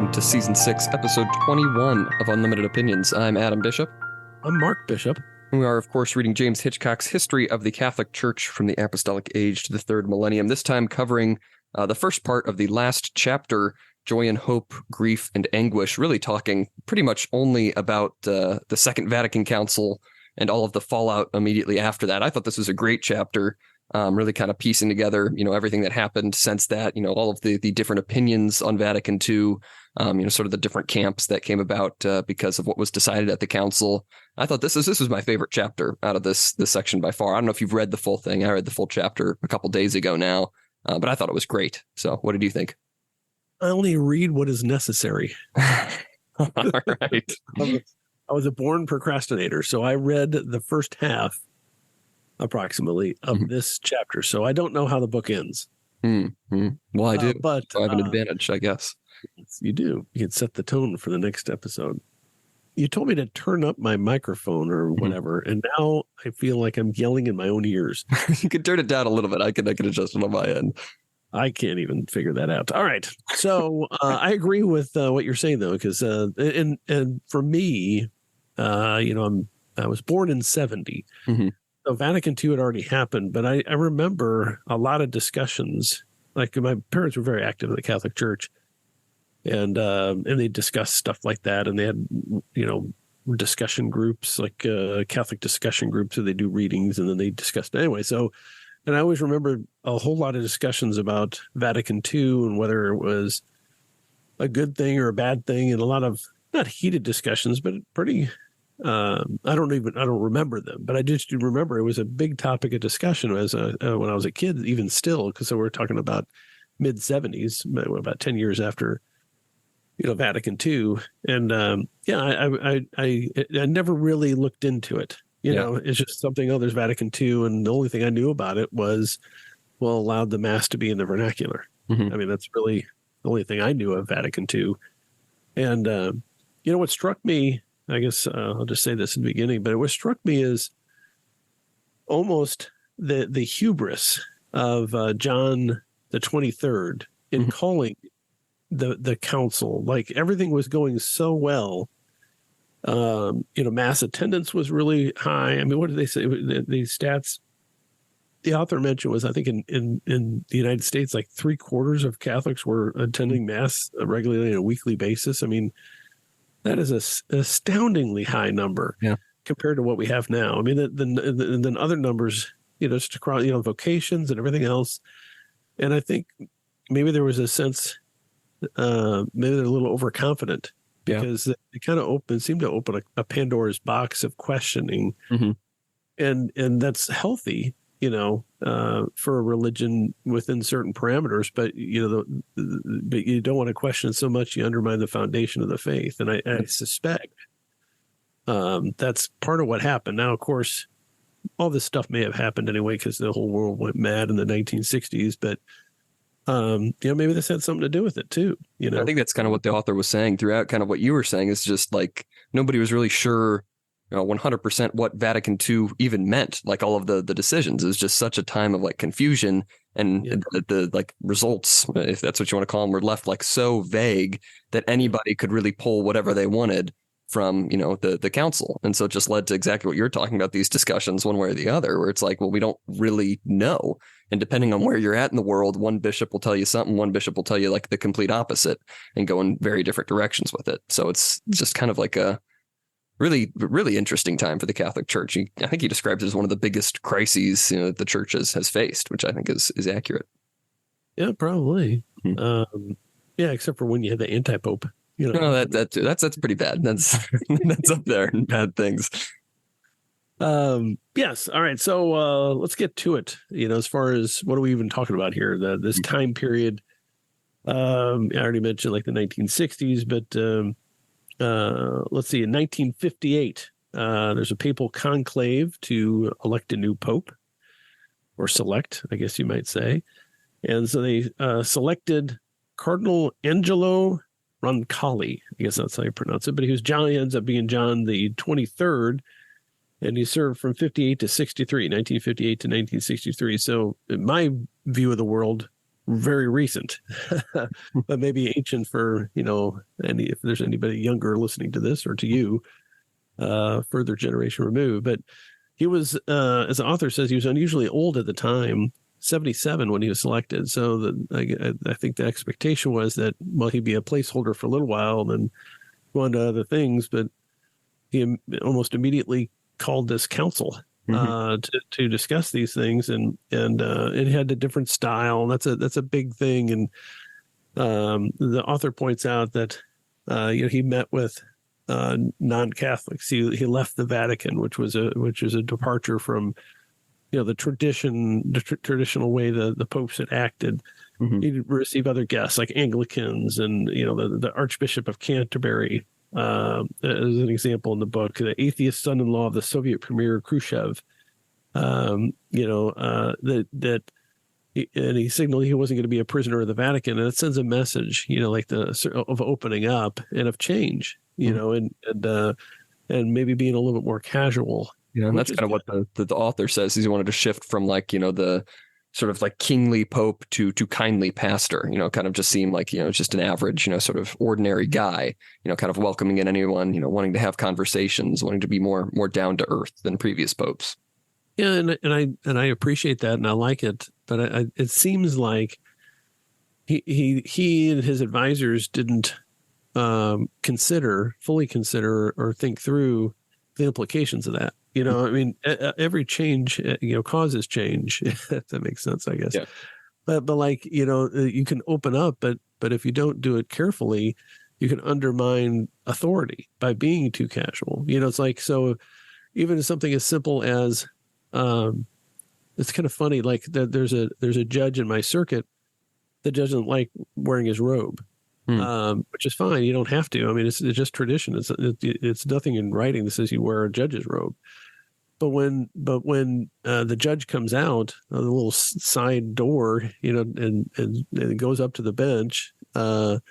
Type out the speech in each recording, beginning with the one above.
welcome to Season 6, Episode 21 of Unlimited Opinions. I'm Adam Bishop. I'm Mark Bishop. We are, of course, reading James Hitchcock's History of the Catholic Church from the Apostolic Age to the Third Millennium, this time covering the first part of the last chapter, Joy and Hope, Grief and Anguish, really talking pretty much only about the Second Vatican Council and all of the fallout immediately after that. I thought this was a great chapter. Really kind of piecing together, everything that happened since that, all of the different opinions on Vatican II, sort of the different camps that came about because of what was decided at the council. I thought this was my favorite chapter out of this section by far. I don't know if you've read the full thing. I read the full chapter a couple days ago now, but I thought it was great. So what did you think? I only read what is necessary. All right. I was a born procrastinator, so I read the first half approximately of this chapter. So I don't know how the book ends. Mm-hmm. Well, I do. But so I have an advantage, I guess. You do. You can set the tone for the next episode. You told me to turn up my microphone or whatever, and now I feel like I'm yelling in my own ears. You could turn it down a little bit. I can adjust it on my end. I can't even figure that out. All right. So I agree with what you're saying, though, because and for me, I was born in 70. Mm-hmm. So Vatican II had already happened, but I remember a lot of discussions. Like my parents were very active in the Catholic Church, and they discussed stuff like that, and they had discussion groups like Catholic discussion groups, so they do readings and then they discussed anyway. So, and I always remember a whole lot of discussions about Vatican II and whether it was a good thing or a bad thing, and a lot of not heated discussions, but pretty. I don't remember them, but I just do remember it was a big topic of discussion when I was a kid, even still, because we're talking about mid 70s, about 10 years after, Vatican II. And, I never really looked into it. It's just something, there's Vatican II. And the only thing I knew about it was, allowed the mass to be in the vernacular. Mm-hmm. I mean, that's really the only thing I knew of Vatican II. And, what struck me, I guess I'll just say this in the beginning, but what struck me is almost the hubris of John the 23rd in calling the council. Like everything was going so well. Mass attendance was really high. I mean, what did they say? The stats the author mentioned was, I think in the United States, like 3/4 of Catholics were attending Mass regularly on a weekly basis. I mean, that is an astoundingly high number compared to what we have now. I mean, then other numbers, just across, vocations and everything else. And I think maybe there was a sense, maybe they're a little overconfident because they kind of seemed to open a Pandora's box of questioning. Mm-hmm. And that's healthy, for a religion within certain parameters, but but you don't want to question so much you undermine the foundation of the faith. And I suspect that's part of what happened. Now, of course, all this stuff may have happened anyway because the whole world went mad in the 1960s. But maybe this had something to do with it too. I think that's kind of what the author was saying throughout. Kind of what you were saying is just like nobody was really sure. 100% what Vatican II even meant, like all of the decisions. It was just such a time of like confusion, and the like results, if that's what you want to call them, were left like so vague that anybody could really pull whatever they wanted from, the council. And so it just led to exactly what you're talking about, these discussions one way or the other, where it's like, well, we don't really know. And depending on where you're at in the world, one bishop will tell you something, one bishop will tell you like the complete opposite and go in very different directions with it. So it's just kind of like a really, really interesting time for the Catholic Church. I think he describes it as one of the biggest crises that the church has faced, which I think is accurate. Yeah, probably. Mm-hmm. Except for when you had the anti-pope. No, that's pretty bad. That's that's up there in bad things. Yes. All right. So let's get to it. As far as what are we even talking about here? This time period. I already mentioned like the 1960s, but. Let's see, in 1958, there's a papal conclave to elect a new pope, or select, I guess you might say. And so they selected Cardinal Angelo Roncalli. I guess that's how you pronounce it. But he ends up being John the 23rd, and he served from 58 to 63, 1958 to 1963. So in my view of the world, very recent, but maybe ancient for, if there's anybody younger listening to this or to you, further generation removed. But he was, as the author says, he was unusually old at the time, 77 when he was selected. So I think the expectation was that, well, he'd be a placeholder for a little while and then go on to other things. But he almost immediately called this council to discuss these things, and it had a different style. That's a big thing. And the author points out that he met with non-Catholics. He left the Vatican, which is a departure from the traditional way the popes had acted. He'd receive other guests like Anglicans and the Archbishop of Canterbury. As an example in the book, the atheist son-in-law of the Soviet Premier Khrushchev, and he signaled he wasn't going to be a prisoner of the Vatican, and it sends a message, of opening up and of change, and maybe being a little bit more casual. And that's kind of what the author says. He wanted to shift from the sort of like kingly pope to kindly pastor, kind of just seem like, just an average, sort of ordinary guy, kind of welcoming in anyone, wanting to have conversations, wanting to be more down to earth than previous popes. Yeah. And I appreciate that. And I like it, but it seems like he and his advisors didn't fully consider or think through the implications of that. Every change, causes change. If that makes sense, I guess. Yeah. But you can open up, but if you don't do it carefully, you can undermine authority by being too casual. It's like, so even something as simple as, it's kind of funny. Like there's a judge in my circuit. The judge doesn't like wearing his robe. Which is fine. You don't have to. I mean, it's just tradition. It's nothing in writing that says you wear a judge's robe. But when the judge comes out the little side door, and it goes up to the bench, the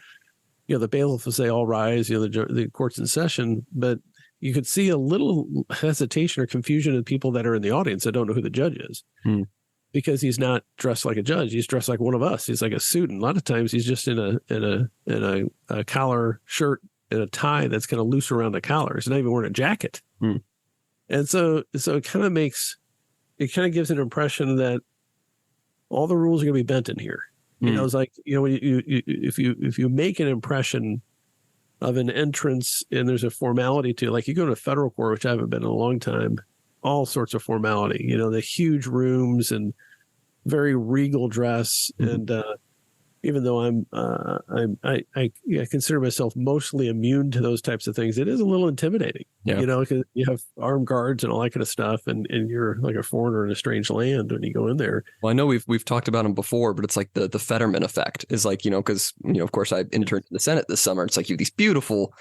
bailiff will say, "All rise." The court's in session. But you could see a little hesitation or confusion in people that are in the audience that don't know who the judge is. Because he's not dressed like a judge. He's dressed like one of us. He's like a suit. And a lot of times he's just in a collar shirt and a tie that's kind of loose around the collar. He's not even wearing a jacket. And so it kind of gives an impression that all the rules are going to be bent in here. It's like, if you make an impression of an entrance and there's a formality to it, like you go to a federal court, which I haven't been in a long time, all sorts of formality, the huge rooms and very regal dress. And even though I consider myself mostly immune to those types of things, it is a little intimidating, because you have armed guards and all that kind of stuff. And you're like a foreigner in a strange land when you go in there. Well, I know we've talked about them before, but it's like the Fetterman effect is like, because, of course I interned in the Senate this summer. It's like you have these beautiful,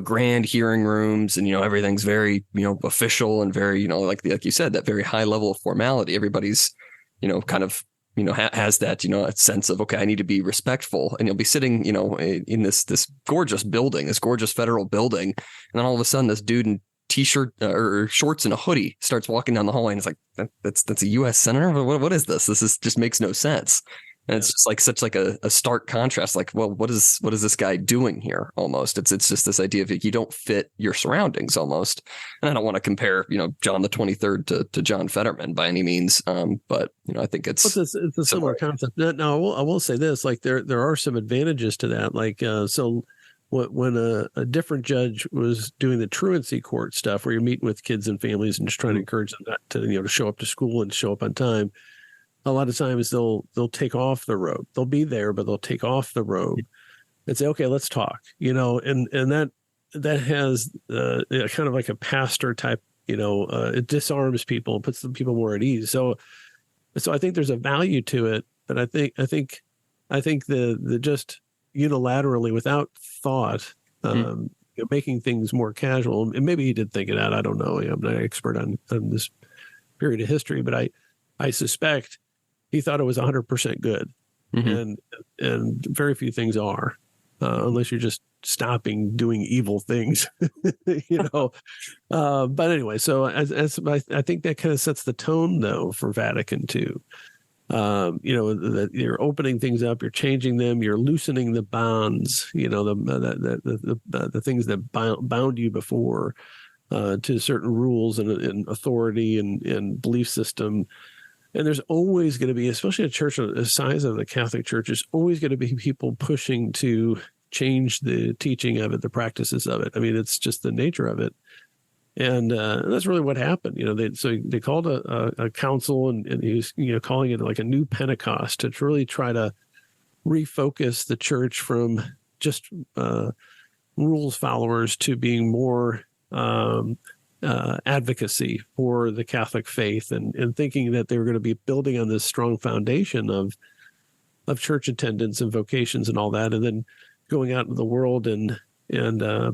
grand hearing rooms and, everything's very, official and very, like you said, that very high level of formality. Everybody's, kind of, has that, a sense of, okay, I need to be respectful, and you'll be sitting, in this gorgeous building, this gorgeous federal building. And then all of a sudden this dude in t-shirt or shorts and a hoodie starts walking down the hallway, and it's like, that's a U.S. senator. What is this? Just makes no sense. And it's just like such like a stark contrast. Like, well, what is this guy doing here? Almost, it's just this idea of you don't fit your surroundings almost. And I don't want to compare, John the 23rd to John Fetterman by any means. But I think it's a similar concept. Now, I will say this: like there are some advantages to that. Like so, when a different judge was doing the truancy court stuff, where you're meeting with kids and families and just trying to encourage them not to show up to school and show up on time. A lot of times they'll take off the robe. They'll be there, but they'll take off the robe and say, "Okay, let's talk." And that has kind of like a pastor type. It disarms people, puts the people more at ease. So I think there's a value to it, but I think the just unilaterally without thought, making things more casual. And maybe he did think it out. I don't know. I'm not an expert on this period of history, but I suspect he thought it was 100% good, and very few things are, unless you're just stopping doing evil things, But anyway, so as I think that kind of sets the tone though for Vatican II, That you're opening things up, you're changing them, you're loosening the bonds, the things that bound you before to certain rules and authority and belief system. And there's always going to be, especially a church the size of the Catholic Church, there's always going to be people pushing to change the teaching of it, the practices of it. I mean, it's just the nature of it. And that's really what happened. They called a council, and he was, calling it like a new Pentecost to really try to refocus the church from just rules followers to being more advocacy for the Catholic faith, and thinking that they were going to be building on this strong foundation of church attendance and vocations and all that, and then going out into the world and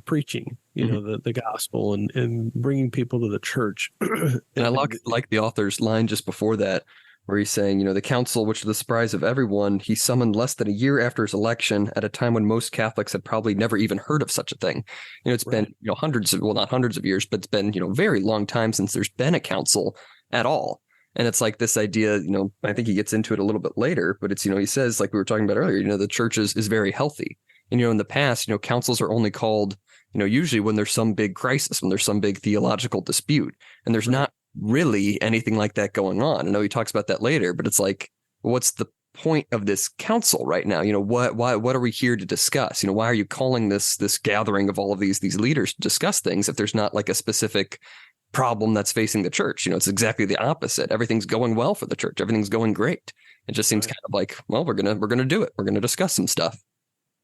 preaching, the gospel and bringing people to the church. And I like the author's line just before that, where he's saying, the council, which to the surprise of everyone, he summoned less than a year after his election, at a time when most Catholics had probably never even heard of such a thing. It's been, not hundreds of years, but it's been, very long time since there's been a council at all. And it's like this idea, I think he gets into it a little bit later, but it's, he says, like we were talking about earlier, the church is very healthy. And, in the past, councils are only called, usually when there's some big crisis, when there's some big theological dispute, and there's not really anything like that going on. I know he talks about that later, but it's like, what's the point of this council right now? What are we here to discuss? Why are you calling this gathering of all of these leaders to discuss things if there's not like a specific problem that's facing the church? It's exactly the opposite. Everything's going well for the church. Everything's going great. It just seems kind of like, well, we're gonna do it. We're gonna discuss some stuff.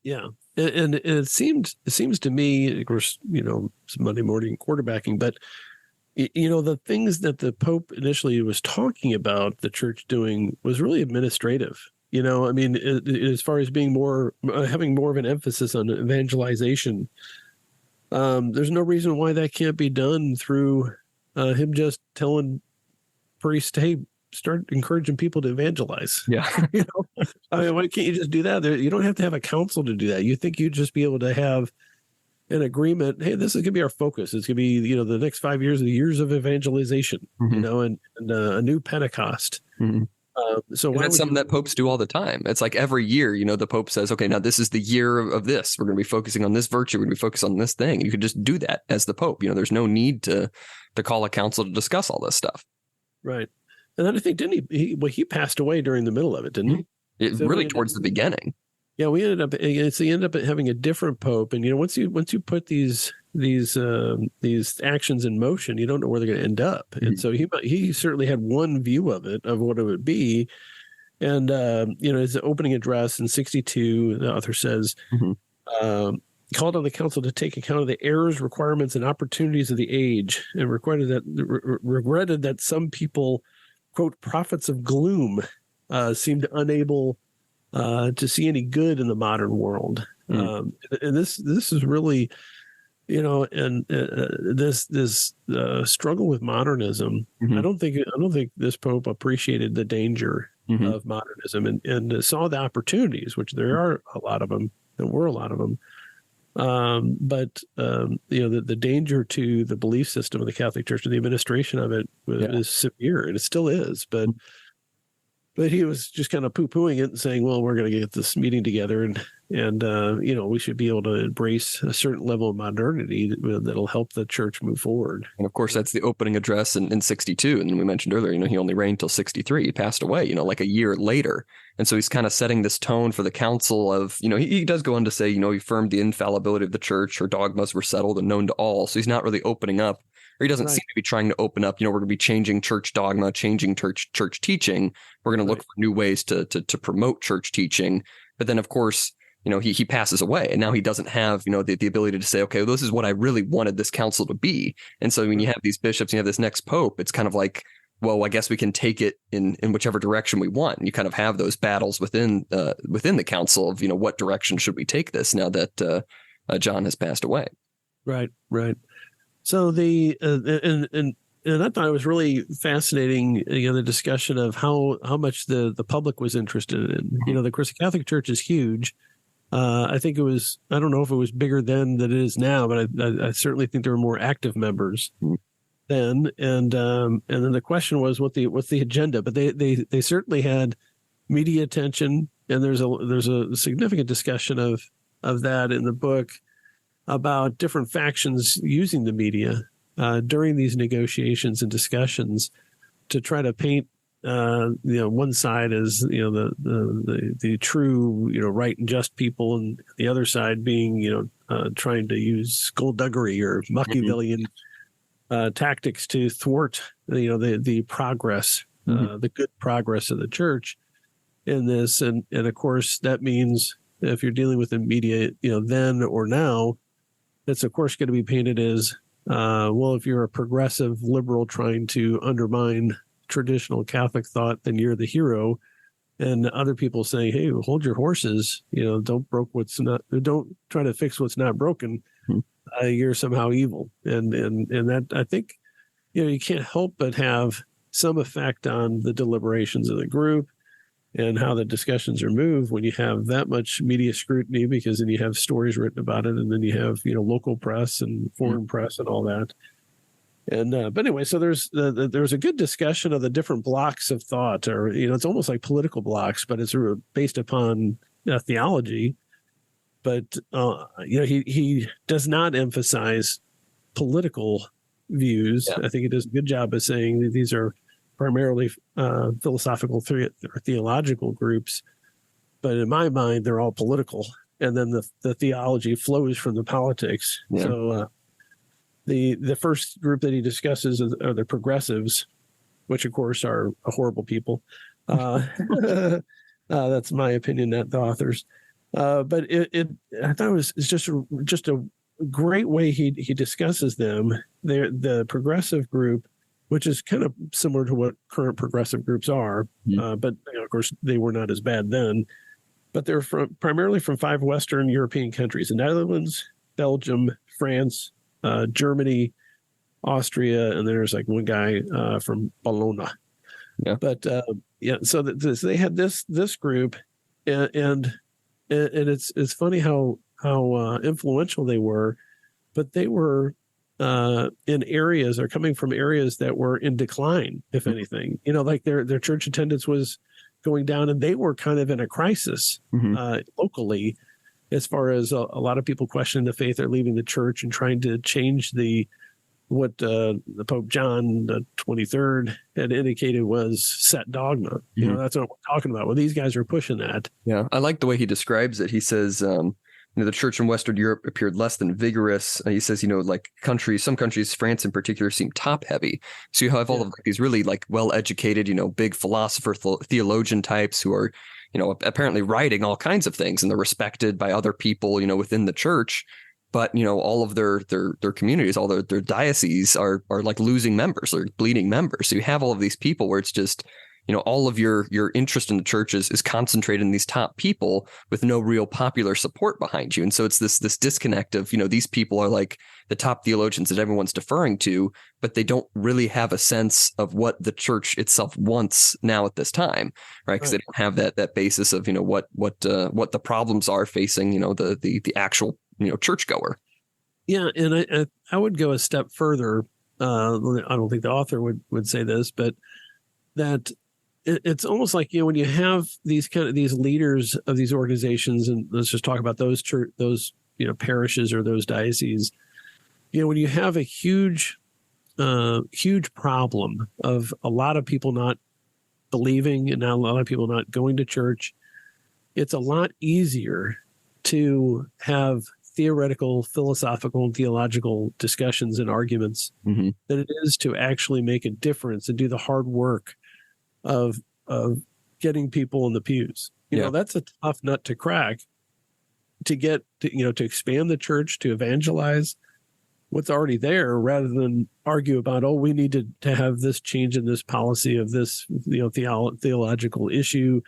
Yeah. And it seems to me, of course, it's Monday morning quarterbacking, but the things that the Pope initially was talking about the church doing was really administrative. I mean, as far as being having more of an emphasis on evangelization, there's no reason why that can't be done through him just telling priests, hey, start encouraging people to evangelize. Yeah. I mean, why can't you just do that? You don't have to have a council to do that. You think you'd just be able to have an agreement. Hey, this is going to be our focus. It's going to be, the next 5 years, the years of evangelization, and a new Pentecost. Mm-hmm. So that's something that popes do all the time. It's like every year, the Pope says, okay, now this is the year of this. We're going to be focusing on this virtue. We're going to be focused on this thing. You could just do that as the Pope. There's no need to call a council to discuss all this stuff. Right. And then I think, didn't he passed away during the middle of it, didn't he? Really towards the beginning. Yeah, we ended up having a different Pope. And, once you put these actions in motion, you don't know where they're going to end up. Mm-hmm. And so he certainly had one view of it, of what it would be. And, his opening address in 1962, the author says, called on the council to take account of the errors, requirements, and opportunities of the age, and regretted that some people, quote, prophets of gloom, seemed unable to see any good in the modern world. And this is really, this struggle with modernism. I don't think this Pope appreciated the danger of modernism and saw the opportunities, which there are a lot of them. There were a lot of them. But the danger to the belief system of the Catholic Church and the administration of it is severe, and it still is. But he was just kind of poo-pooing it and saying, well, we're going to get this meeting together and we should be able to embrace a certain level of modernity that'll help the church move forward. And of course, that's the opening address in 1962. And we mentioned earlier, he only reigned till 1963. He passed away, like a year later. And so he's kind of setting this tone for the council of, he does go on to say, he affirmed the infallibility of the church. Her dogmas were settled and known to all. So he's not really opening up, or he doesn't seem to be trying to open up, we're going to be changing church dogma, changing church teaching. We're going to look for new ways to promote church teaching. But then, of course, he passes away, and now he doesn't have, the ability to say, okay, well, this is what I really wanted this council to be. And so when you have these bishops, you have this next Pope, it's kind of like, well, I guess we can take it in whichever direction we want. And you kind of have those battles within the council of, what direction should we take this now that John has passed away. Right. So and I thought it was really fascinating, the discussion of how much the public was interested in. Of course, the Catholic Church is huge. I think it was, I don't know if it was bigger then than it is now, but I certainly think there were more active members. then, and then the question was what's the agenda? But they certainly had media attention, and there's a significant discussion of that in the book about different factions using the media during these negotiations and discussions to try to paint one side as the true right and just people, and the other side being trying to use skullduggery or Machiavellian tactics to thwart the progress, the good progress of the church in this, and of course that means if you're dealing with the media, then or now, it's of course going to be painted as well, if you're a progressive liberal trying to undermine traditional Catholic thought, then you're the hero. And other people saying, hey, hold your horses, don't try to fix what's not broken. You're somehow evil. And that, I think, you can't help but have some effect on the deliberations of the group and how the discussions are moved when you have that much media scrutiny, because then you have stories written about it, and then you have local press and foreign press and all that. And but anyway, so there's a good discussion of the different blocks of thought, or it's almost like political blocks, but it's based upon theology. But he does not emphasize political views. Yeah. I think he does a good job of saying that these are primarily philosophical or theological groups, but in my mind, they're all political. And then the theology flows from the politics. Yeah. So the first group that he discusses are the progressives, which of course are horrible people. That's my opinion, not the author's. But I thought it's just a great way he discusses them. They're the progressive group, which is kind of similar to what current progressive groups are, but of course they were not as bad then. But they're primarily from 5 Western European countries: the Netherlands, Belgium, France, Germany, Austria, and there's like one guy from Bologna. Yeah. But so they had this group, and it's funny how influential they were, but they were in areas, or coming from areas that were in decline, if anything. Like their church attendance was going down, and they were kind of in a crisis locally, as far as a lot of people questioning the faith are leaving the church and trying to change what the Pope John the 23rd had indicated was set dogma. That's what we're talking about. Well, these guys are pushing that. Yeah, I like the way he describes it. He says, the church in Western Europe appeared less than vigorous. He says, like some countries, France in particular, seem top heavy. So you have all of these really well-educated, big philosopher, theologian types who are, apparently writing all kinds of things, and they're respected by other people, within the church. But, all of their communities, all their dioceses are like losing members or bleeding members. So you have all of these people where it's just, all of your interest in the church is concentrated in these top people with no real popular support behind you. And so it's this disconnect of, these people are like the top theologians that everyone's deferring to, but they don't really have a sense of what the church itself wants now at this time, right? Because they don't have that basis of, what the problems are facing, the actual, churchgoer. Yeah. And I would go a step further. I don't think the author would say this, but that it's almost like, when you have these leaders of these organizations, and let's just talk about those parishes or those dioceses, when you have a huge problem of a lot of people not believing and now a lot of people not going to church, it's a lot easier to have theoretical, philosophical, and theological discussions and arguments than it is to actually make a difference and do the hard work of getting people in the pews. That's a tough nut to crack, to get to expand the church, to evangelize what's already there, rather than argue about, we need to have this change in this policy of this theological issue,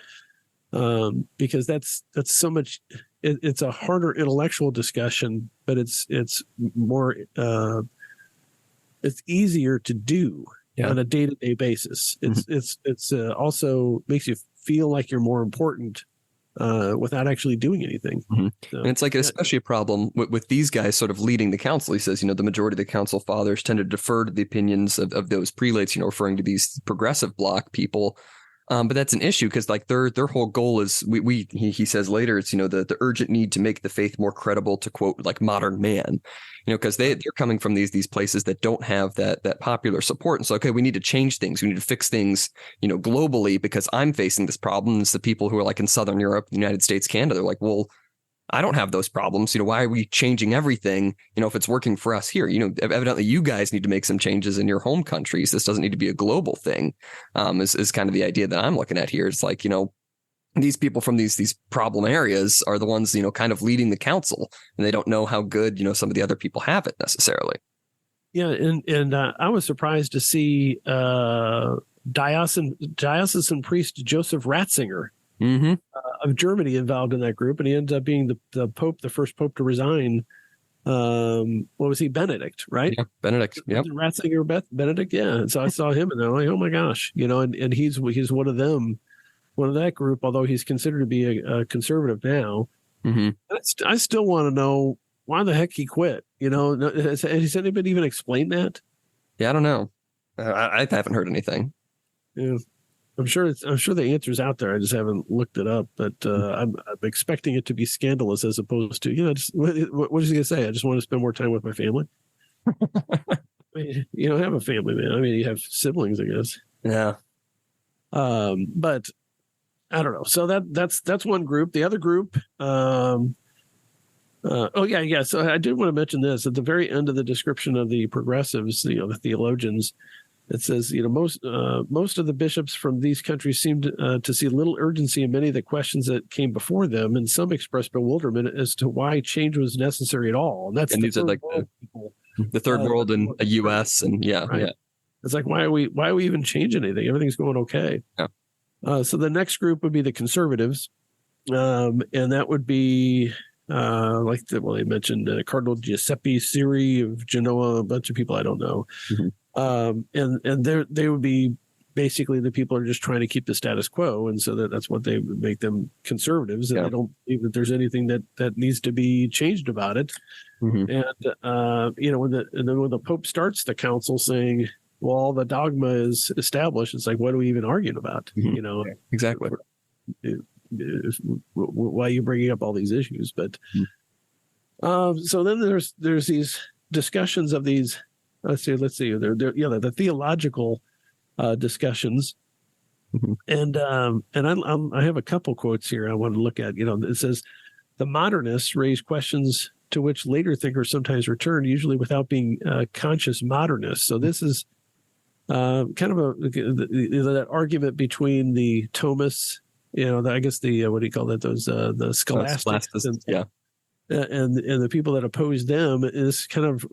because that's so much. It's a harder intellectual discussion, but it's more it's easier to do on a day-to-day basis. It's also makes you feel like you're more important without actually doing anything. Mm-hmm. So, and it's like especially a problem with these guys sort of leading the council. He says, the majority of the council fathers tend to defer to the opinions of those prelates, referring to these progressive bloc people. But that's an issue because like their whole goal is he says later it's the urgent need to make the faith more credible, to quote like modern man, because they're coming from these places that don't have that popular support, and so okay, we need to change things, we need to fix things globally because I'm facing this problem. And it's the people who are like in Southern Europe, the United States, Canada, they're like, well, I don't have those problems. Why are we changing everything? If it's working for us here, evidently you guys need to make some changes in your home countries. This doesn't need to be a global thing. Is kind of the idea that I'm looking at here. It's like, these people from these problem areas are the ones, kind of leading the council, and they don't know how good, some of the other people have it necessarily. Yeah. And I was surprised to see diocesan priest Joseph Ratzinger, mm-hmm. Of Germany involved in that group, and he ends up being the pope, the first pope to resign. What was he? Benedict, right? Yeah, Benedict. Yep. Ratzinger, Benedict. Yeah. And so I saw him, and I'm like, oh my gosh, and he's one of them, one of that group. Although he's considered to be a conservative now, mm-hmm. I still want to know why the heck he quit. Has anybody even explained that? Yeah, I don't know. I haven't heard anything. Yeah. I'm sure the answer's out there. I just haven't looked it up, but I'm expecting it to be scandalous as opposed to, what is he going to say? I just want to spend more time with my family. I mean, you don't have a family, man. I mean, you have siblings, I guess. Yeah. But I don't know. So that's one group. The other group, So I did want to mention this at the very end of the description of the progressives, the theologians. It says, most of the bishops from these countries seemed to see little urgency in many of the questions that came before them, and some expressed bewilderment as to why change was necessary at all. And these are like the third world in the U.S. and right? Yeah. It's like why are we even changing anything? Everything's going okay. Yeah. So the next group would be the conservatives, and that would be they mentioned Cardinal Giuseppe Siri of Genoa, a bunch of people I don't know. Mm-hmm. And they would be basically the people who are just trying to keep the status quo, and so that's what they would make them conservatives, and they don't believe that there's anything that needs to be changed about it. Mm-hmm. And when the Pope starts the council saying, "Well, all the dogma is established," it's like, what are we even arguing about? Mm-hmm. Exactly. Why are you bringing up all these issues? But so then there's these discussions of these. Let's see. The theological discussions, mm-hmm. and I have a couple quotes here I want to look at. It says the modernists raise questions to which later thinkers sometimes return, usually without being conscious modernists. So this is kind of that argument between the Thomists, I guess what do you call that? Those the scholastics, and the people that oppose them is kind of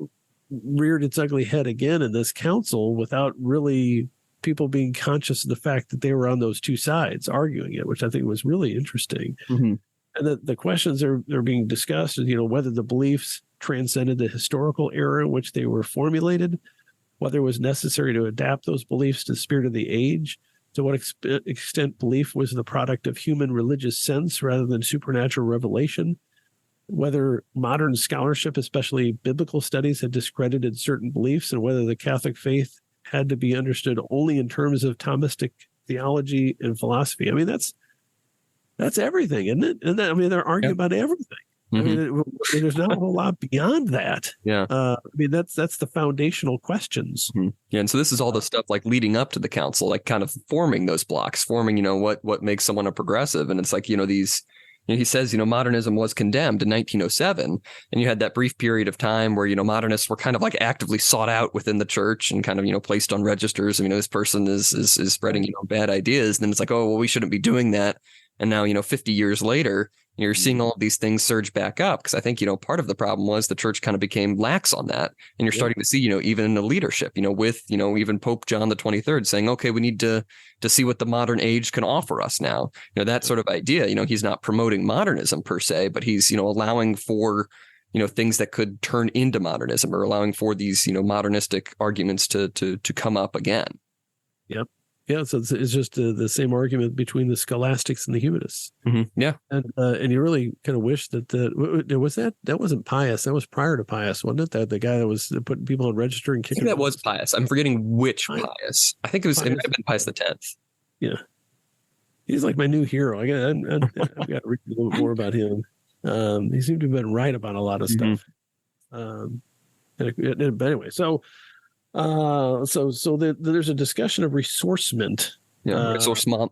reared its ugly head again in this council without really people being conscious of the fact that they were on those two sides arguing it, which I think was really interesting. Mm-hmm. And the questions are being discussed is, whether the beliefs transcended the historical era in which they were formulated, whether it was necessary to adapt those beliefs to the spirit of the age, to what extent belief was the product of human religious sense rather than supernatural revelation, whether modern scholarship, especially biblical studies, had discredited certain beliefs, and whether the Catholic faith had to be understood only in terms of Thomistic theology and philosophy. I mean, that's everything, isn't it? And they're arguing about everything. Mm-hmm. There's not a whole lot beyond that. Yeah. That's the foundational questions. Mm-hmm. Yeah. And so this is all the stuff like leading up to the council, like kind of forming those blocks, forming, what makes someone a progressive. And it's like, these, he says, modernism was condemned in 1907, and you had that brief period of time where, modernists were kind of like actively sought out within the church and kind of, placed on registers. This person is spreading, bad ideas. And then it's like, oh, well, we shouldn't be doing that. And now, 50 years later, you're seeing all of these things surge back up, because I think, part of the problem was the church kind of became lax on that. And you're starting to see, even in the leadership, with, even Pope John the 23rd saying, OK, we need to see what the modern age can offer us now. That sort of idea, he's not promoting modernism per se, but he's, allowing for, things that could turn into modernism, or allowing for these, modernistic arguments to come up again. Yep. Yeah, so it's just the same argument between the scholastics and the humanists. Yeah. And you really kind of wish that that wasn't Pius. That was prior to Pius, wasn't it? That the guy that was putting people on register and I kicking. think that was Pius. I'm forgetting which Pius. Pius. I think it might have been Pius X. Yeah. He's like my new hero. I've got to read a little bit more about him. He seemed to have been right about a lot of stuff. But anyway, so there's a discussion of ressourcement. Yeah, ressourcement,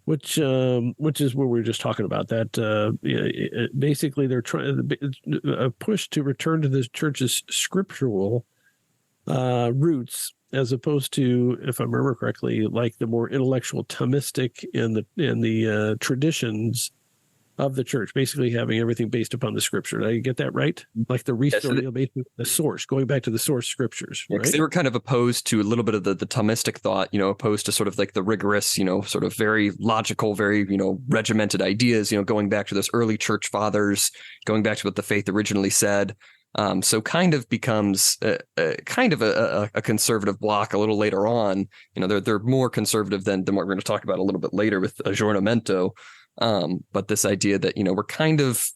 which is what we were just talking about. That basically they're trying a push to return to the church's scriptural roots, as opposed to, if I remember correctly, like the more intellectual Thomistic and the traditions of the church, basically having everything based upon the scripture. Did I get that right? Like basically the source, going back to the source scriptures, right? They were kind of opposed to a little bit of the Thomistic thought, opposed to sort of like the rigorous, sort of very logical, very, regimented ideas, going back to those early church fathers, going back to what the faith originally said. So kind of becomes a conservative bloc a little later on. They're more conservative than what we're going to talk about a little bit later with aggiornamento. But this idea that, we're kind of,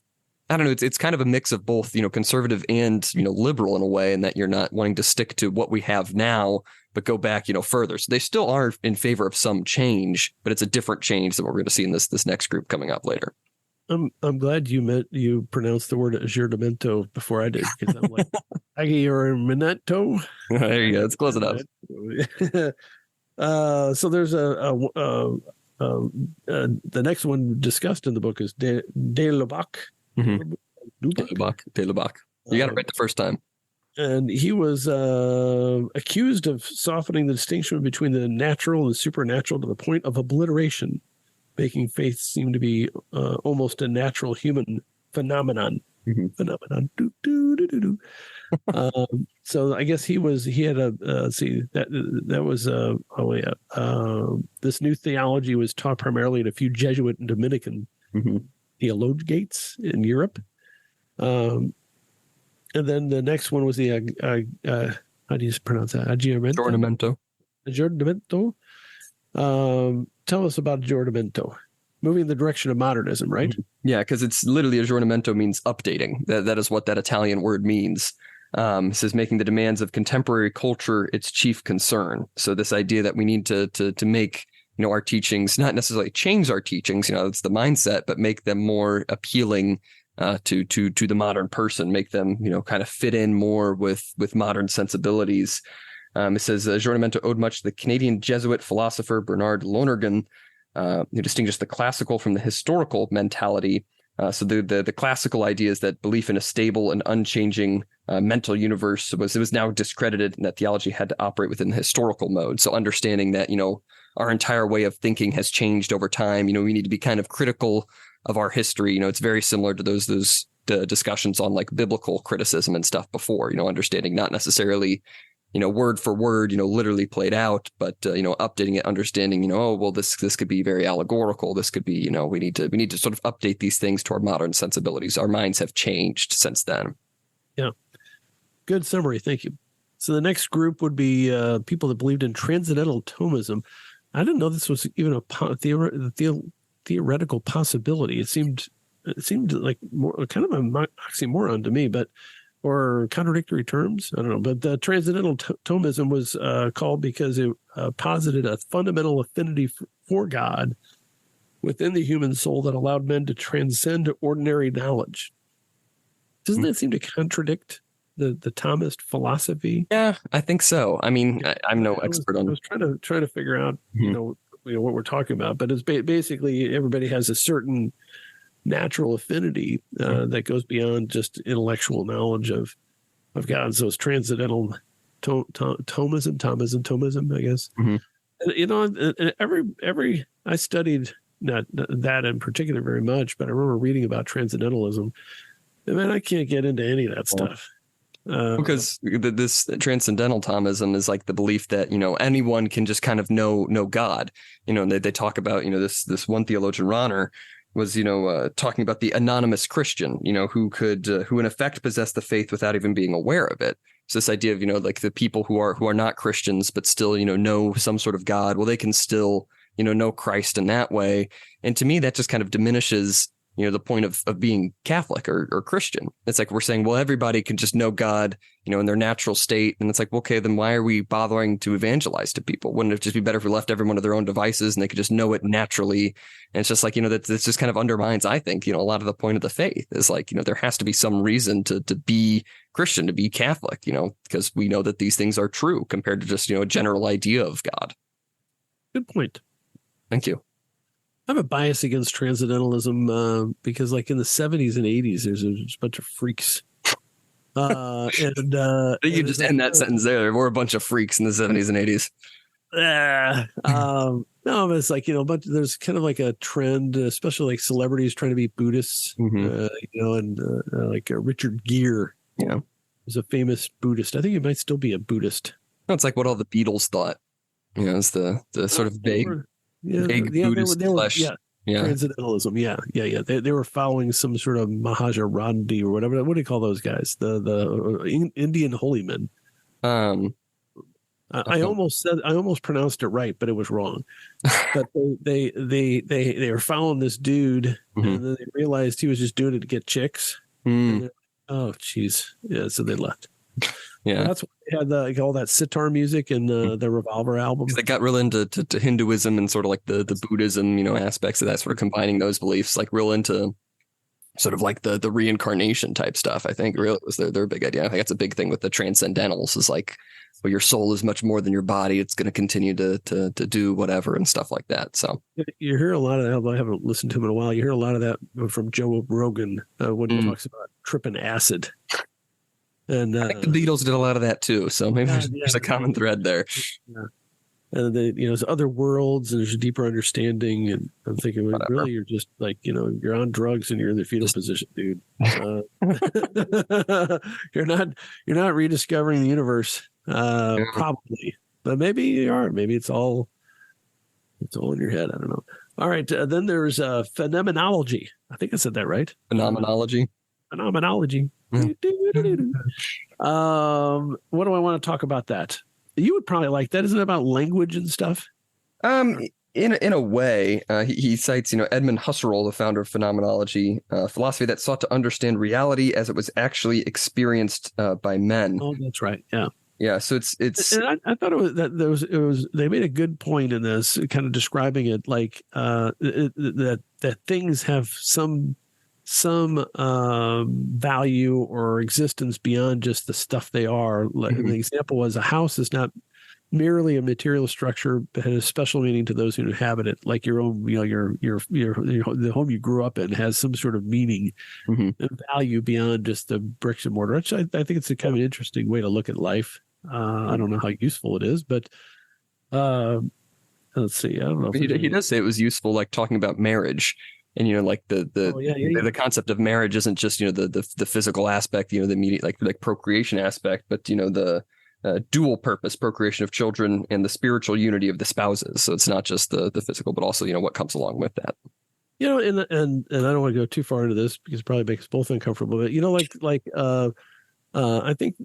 I don't know, it's kind of a mix of both, conservative and, liberal in a way, and that you're not wanting to stick to what we have now, but go back, further. So they still are in favor of some change, but it's a different change than what we're going to see in this next group coming up later. I'm glad you pronounced the word aggiornamento before I did, because I'm like, aggiornamento. There you go. It's close enough. So there's the next one discussed in the book is de Lubac. De Lubac. You got it right the first time. And he was accused of softening the distinction between the natural and the supernatural to the point of obliteration, making faith seem to be almost a natural human phenomenon. Phenomenon. So I guess he had this new theology was taught primarily in a few Jesuit and Dominican theologiates in Europe. And then the next one was the how do you pronounce that? Aggiornamento. Tell us about aggiornamento. Moving in the direction of modernism, right? Yeah, because it's literally aggiornamento means updating. That is what that Italian word means. It says making the demands of contemporary culture its chief concern. So this idea that we need to make our teachings, not necessarily change our teachings, it's the mindset, but make them more appealing to the modern person, make them kind of fit in more with modern sensibilities. It says aggiornamento owed much to the Canadian Jesuit philosopher Bernard Lonergan, who distinguished the classical from the historical mentality. So the classical idea is that belief in a stable and unchanging mental universe was now discredited, and that theology had to operate within the historical mode. So understanding that our entire way of thinking has changed over time. We need to be kind of critical of our history. It's very similar to those discussions on like biblical criticism and stuff before. Understanding not necessarily word for word, literally played out, but, updating it, understanding, this could be very allegorical. This could be, we need to sort of update these things to our modern sensibilities. Our minds have changed since then. Yeah. Good summary. Thank you. So the next group would be people that believed in transcendental Thomism. I didn't know this was even a theoretical possibility. It seemed like more kind of an oxymoron to me, or contradictory terms. I don't know. But the transcendental Thomism was called because it posited a fundamental affinity for God within the human soul that allowed men to transcend ordinary knowledge. Doesn't that seem to contradict the Thomist philosophy? Yeah, I think so. I mean, I'm no expert on it. I was trying to figure out, what we're talking about, but it's basically everybody has a certain natural affinity that goes beyond just intellectual knowledge of God. So it's transcendental Thomism, I guess. And every I studied not that in particular very much, but I remember reading about transcendentalism. And man, I can't get into any of that stuff. Because this transcendental Thomism is like the belief that anyone can just kind of know God. They talk about this one theologian Rahner was talking about the anonymous Christian, who in effect possessed the faith without even being aware of it. So this idea of, like the people who are not Christians, but still, know some sort of God, well, they can still, know Christ in that way. And to me, that just kind of diminishes, the point of being Catholic or Christian. It's like we're saying, well, everybody can just know God, in their natural state. And it's like, well, okay, then why are we bothering to evangelize to people? Wouldn't it just be better if we left everyone to their own devices and they could just know it naturally? And it's just like, that just kind of undermines, I think, a lot of the point of the faith is like, there has to be some reason to be Christian, to be Catholic, because we know that these things are true compared to just, a general idea of God. Good point. Thank you. I have a bias against transcendentalism because, like, in the 70s and 80s, there's a bunch of freaks. You just end that sentence there. There were a bunch of freaks in the 70s and 80s. No, but it's like, but there's kind of like a trend, especially like celebrities trying to be Buddhists, and like Richard Gere. Yeah. Was a famous Buddhist. I think he might still be a Buddhist. No, it's like what all the Beatles thought. It's the sort of vague Buddhist flesh. Transcendentalism. Yeah. They were following some sort of Mahajarandi or whatever. What do you call those guys? The Indian holy men. I almost pronounced it right, but it was wrong. But they were following this dude, and then they realized he was just doing it to get chicks. Oh, geez. Yeah, so they left. Yeah, that's why they had all that sitar music in the Revolver album. They got real into to Hinduism and sort of like the Buddhism, aspects of that, sort of combining those beliefs, like real into sort of like the reincarnation type stuff. I think really was their big idea. I think that's a big thing with the transcendentals is like, well, your soul is much more than your body. It's going to continue to do whatever and stuff like that. So you hear a lot of that. I haven't listened to him in a while. You hear a lot of that from Joe Rogan when he talks about tripping acid. And I think the Beatles did a lot of that too. So maybe there's a common thread there. Yeah. And there's other worlds and there's a deeper understanding. And I'm thinking, well, really, you're just like, you're on drugs and you're in the fetal position, dude. You're not rediscovering the universe. Probably, but maybe you are. Maybe it's all in your head. I don't know. All right. Then there's phenomenology. I think I said that right. Phenomenology. What do I want to talk about that? You would probably like that. Isn't it about language and stuff? In a way, he cites, Edmund Husserl, the founder of phenomenology, philosophy that sought to understand reality as it was actually experienced by men. Oh, that's right. Yeah. Yeah. So it's. And I thought it was. They made a good point in this, kind of describing it like that things have some value or existence beyond just the stuff they are. The example was a house is not merely a material structure, but has a special meaning to those who inhabit it. Like your own, the home you grew up in has some sort of meaning and value beyond just the bricks and mortar. Which I think it's a kind of interesting way to look at life. I don't know how useful it is, but let's see. I don't know. He does say it was useful, like talking about marriage. And like the concept of marriage isn't just the physical aspect, the immediate like procreation aspect, but the dual purpose procreation of children and the spiritual unity of the spouses. So it's not just the physical, but also what comes along with that. And I don't want to go too far into this because it probably makes us both uncomfortable. But I think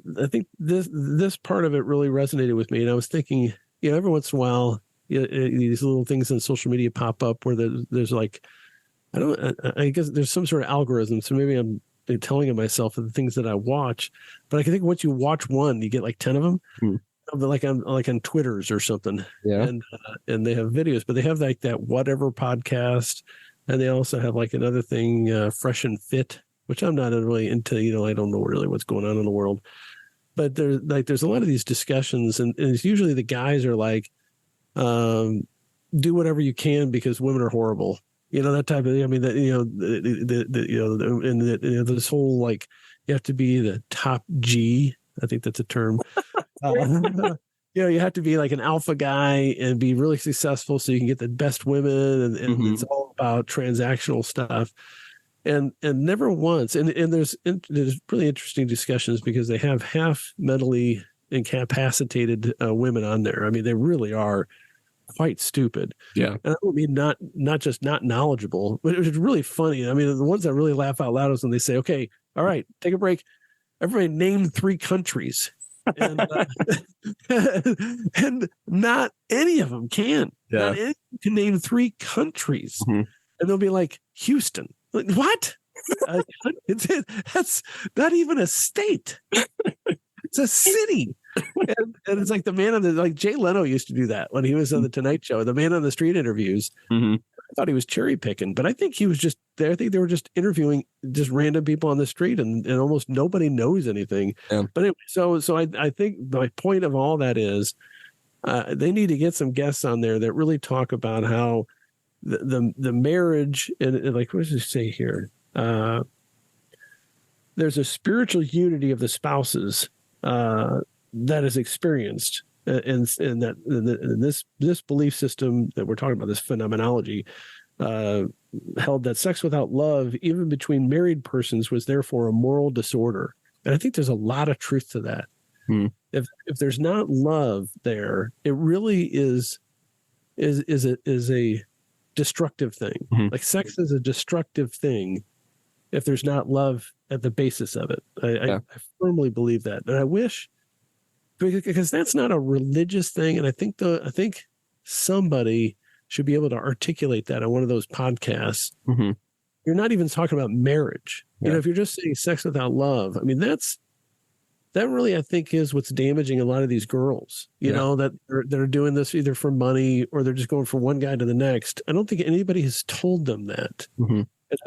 this part of it really resonated with me, and I was thinking, every once in a while, these little things on social media pop up where there's like. I guess there's some sort of algorithm. So maybe I'm telling it myself of the things that I watch, but I can think once you watch one, you get like 10 of them, like on Twitter's or something. Yeah. And they have videos, but they have like that whatever podcast. And they also have like another thing, Fresh and Fit, which I'm not really into, I don't know really what's going on in the world, but there's a lot of these discussions and it's usually the guys are like, do whatever you can because women are horrible. That type of, this whole, like, you have to be the top G. I think that's a term. You have to be like an alpha guy and be really successful so you can get the best women. And it's all about transactional stuff. And never once. And there's really interesting discussions because they have half mentally incapacitated women on there. I mean, they really are quite stupid. Yeah. And I don't mean not just not knowledgeable, but it was really funny. I mean, the ones that really laugh out loud is when they say, okay, all right, take a break. Everybody name 3 countries. and and not any of them can. Yeah. Not any can name 3 countries, and they'll be like Houston. Like, what? That's not even a state. It's a city. And it's like the man on the, like Jay Leno used to do that when he was on the Tonight Show, the man on the street interviews. I thought he was cherry picking, but I think he was just there. I think they were just interviewing just random people on the street, and almost nobody knows anything. Yeah. But anyway, so I think my point of all that is they need to get some guests on there that really talk about how the marriage and like, what does it say here? There's a spiritual unity of the spouses that is experienced, and that this belief system that we're talking about, this phenomenology, held that sex without love, even between married persons, was therefore a moral disorder. And I think there's a lot of truth to that. If there's not love there, it really is a destructive thing. Like sex is a destructive thing if there's not love at the basis of it. I firmly believe that, and I wish, because that's not a religious thing, and I think somebody should be able to articulate that on one of those podcasts. You're not even talking about marriage. You know, if you're just saying sex without love, I mean, that really, I think, is what's damaging a lot of these girls, you know, that are doing this either for money or they're just going from one guy to the next. I don't think anybody has told them that.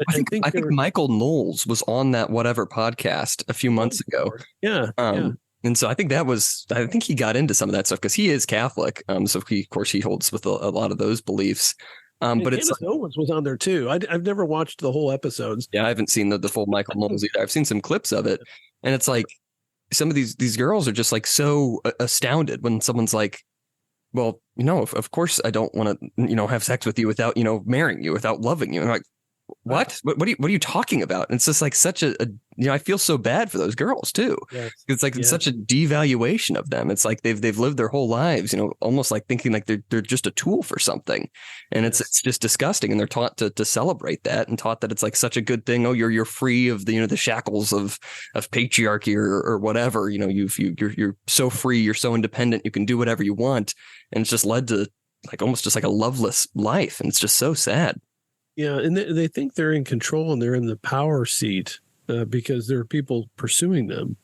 I think Michael Knowles was on that whatever podcast a few months ago. And so I think he got into some of that stuff because he is Catholic. So of course he holds with a lot of those beliefs. But it's Candace Owens was on there too. I've never watched the whole episodes. Yeah, I haven't seen the full Michael Knowles either. I've seen some clips of it, and it's like some of these girls are just like so astounded when someone's like, well, you know, of course I don't want to, you know, have sex with you without, you know, marrying you, without loving you. And I'm like, what? What are you talking about? And it's just like such a you know, I feel so bad for those girls too. It's like it's such a devaluation of them. It's like they've lived their whole lives, you know, almost like thinking like they're just a tool for something, and it's just disgusting. And they're taught to celebrate that, and taught that it's like such a good thing. Oh, you're free of the, you know, the shackles of patriarchy or whatever. You know, you're so free, you're so independent, you can do whatever you want, and it's just led to like almost just like a loveless life, and it's just so sad. Yeah, and they think they're in control and they're in the power seat because there are people pursuing them.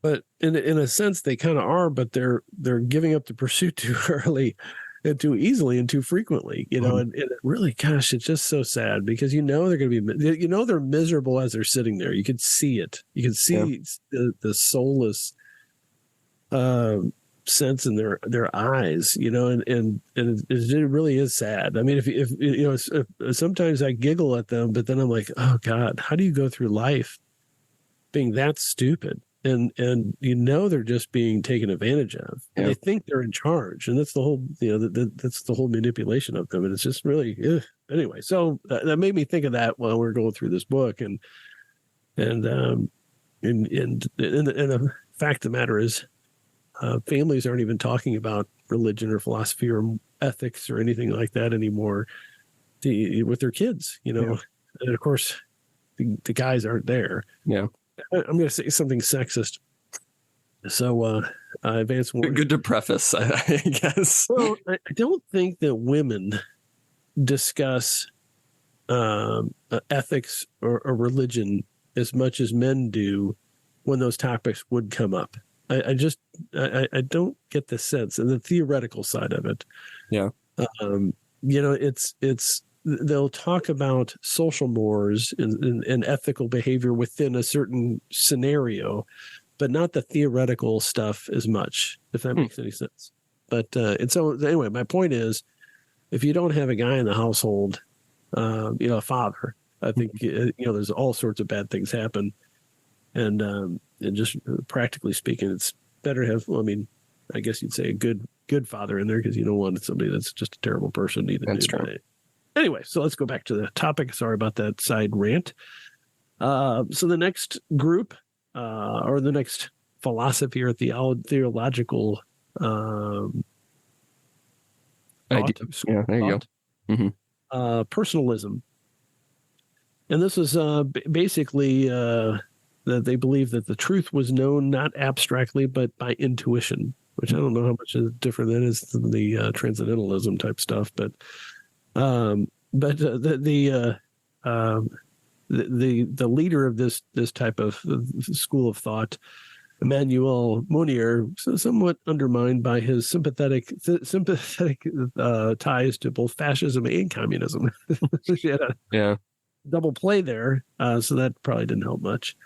But in a sense, they kind of are, but they're giving up the pursuit too early and too easily and too frequently. You know, and it really, gosh, it's just so sad because you know they're going to be, you know, they're miserable as they're sitting there. You can see it. You can see the soulless sense in their eyes, you know, and it really is sad. I mean, if you know, sometimes I giggle at them, but then I'm like, oh God, how do you go through life being that stupid? And you know, they're just being taken advantage of, and they think they're in charge, and that's the whole, you know, that's the whole manipulation of them, and it's just really anyway. So that made me think of that while we're going through this book, and the fact of the matter is, families aren't even talking about religion or philosophy or ethics or anything like that anymore with their kids, you know. And of course, the guys aren't there. I'm going to say something sexist. So advance warning. Good to preface, I guess. Well, I don't think that women discuss ethics or religion as much as men do when those topics would come up. I don't get the sense, and the theoretical side of it. You know, it's they'll talk about social mores and ethical behavior within a certain scenario, but not the theoretical stuff as much, if that makes any sense. But and so anyway, my point is, if you don't have a guy in the household, you know, a father, I think you know, there's all sorts of bad things happen. And just practically speaking, it's better to have, well, I mean, I guess you'd say a good father in there, because you don't want somebody that's just a terrible person either. That's true. Anyway, so let's go back to the topic. Sorry about that side rant. So the next group, or the next philosophy or theological idea. Yeah, there you go. Personalism. And this is basically that they believe that the truth was known not abstractly but by intuition, which I don't know how much is different that is than the transcendentalism type stuff, but the leader of this type of school of thought, Emmanuel Mounier, somewhat undermined by his sympathetic ties to both fascism and communism. He had a double play there, so that probably didn't help much.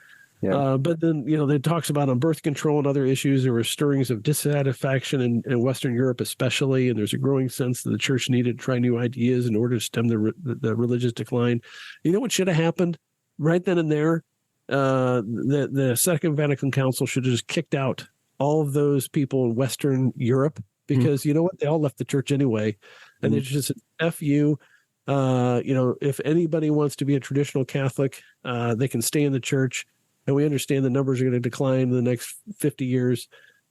Yeah. But then, it talks about on birth control and other issues, there were stirrings of dissatisfaction in Western Europe especially, and there's a growing sense that the church needed to try new ideas in order to stem the religious decline. You know what should have happened right then and there? The Second Vatican Council should have just kicked out all of those people in Western Europe, because you know what? They all left the church anyway. And they just said, F you. If anybody wants to be a traditional Catholic, they can stay in the church. And we understand the numbers are going to decline in the next 50 years.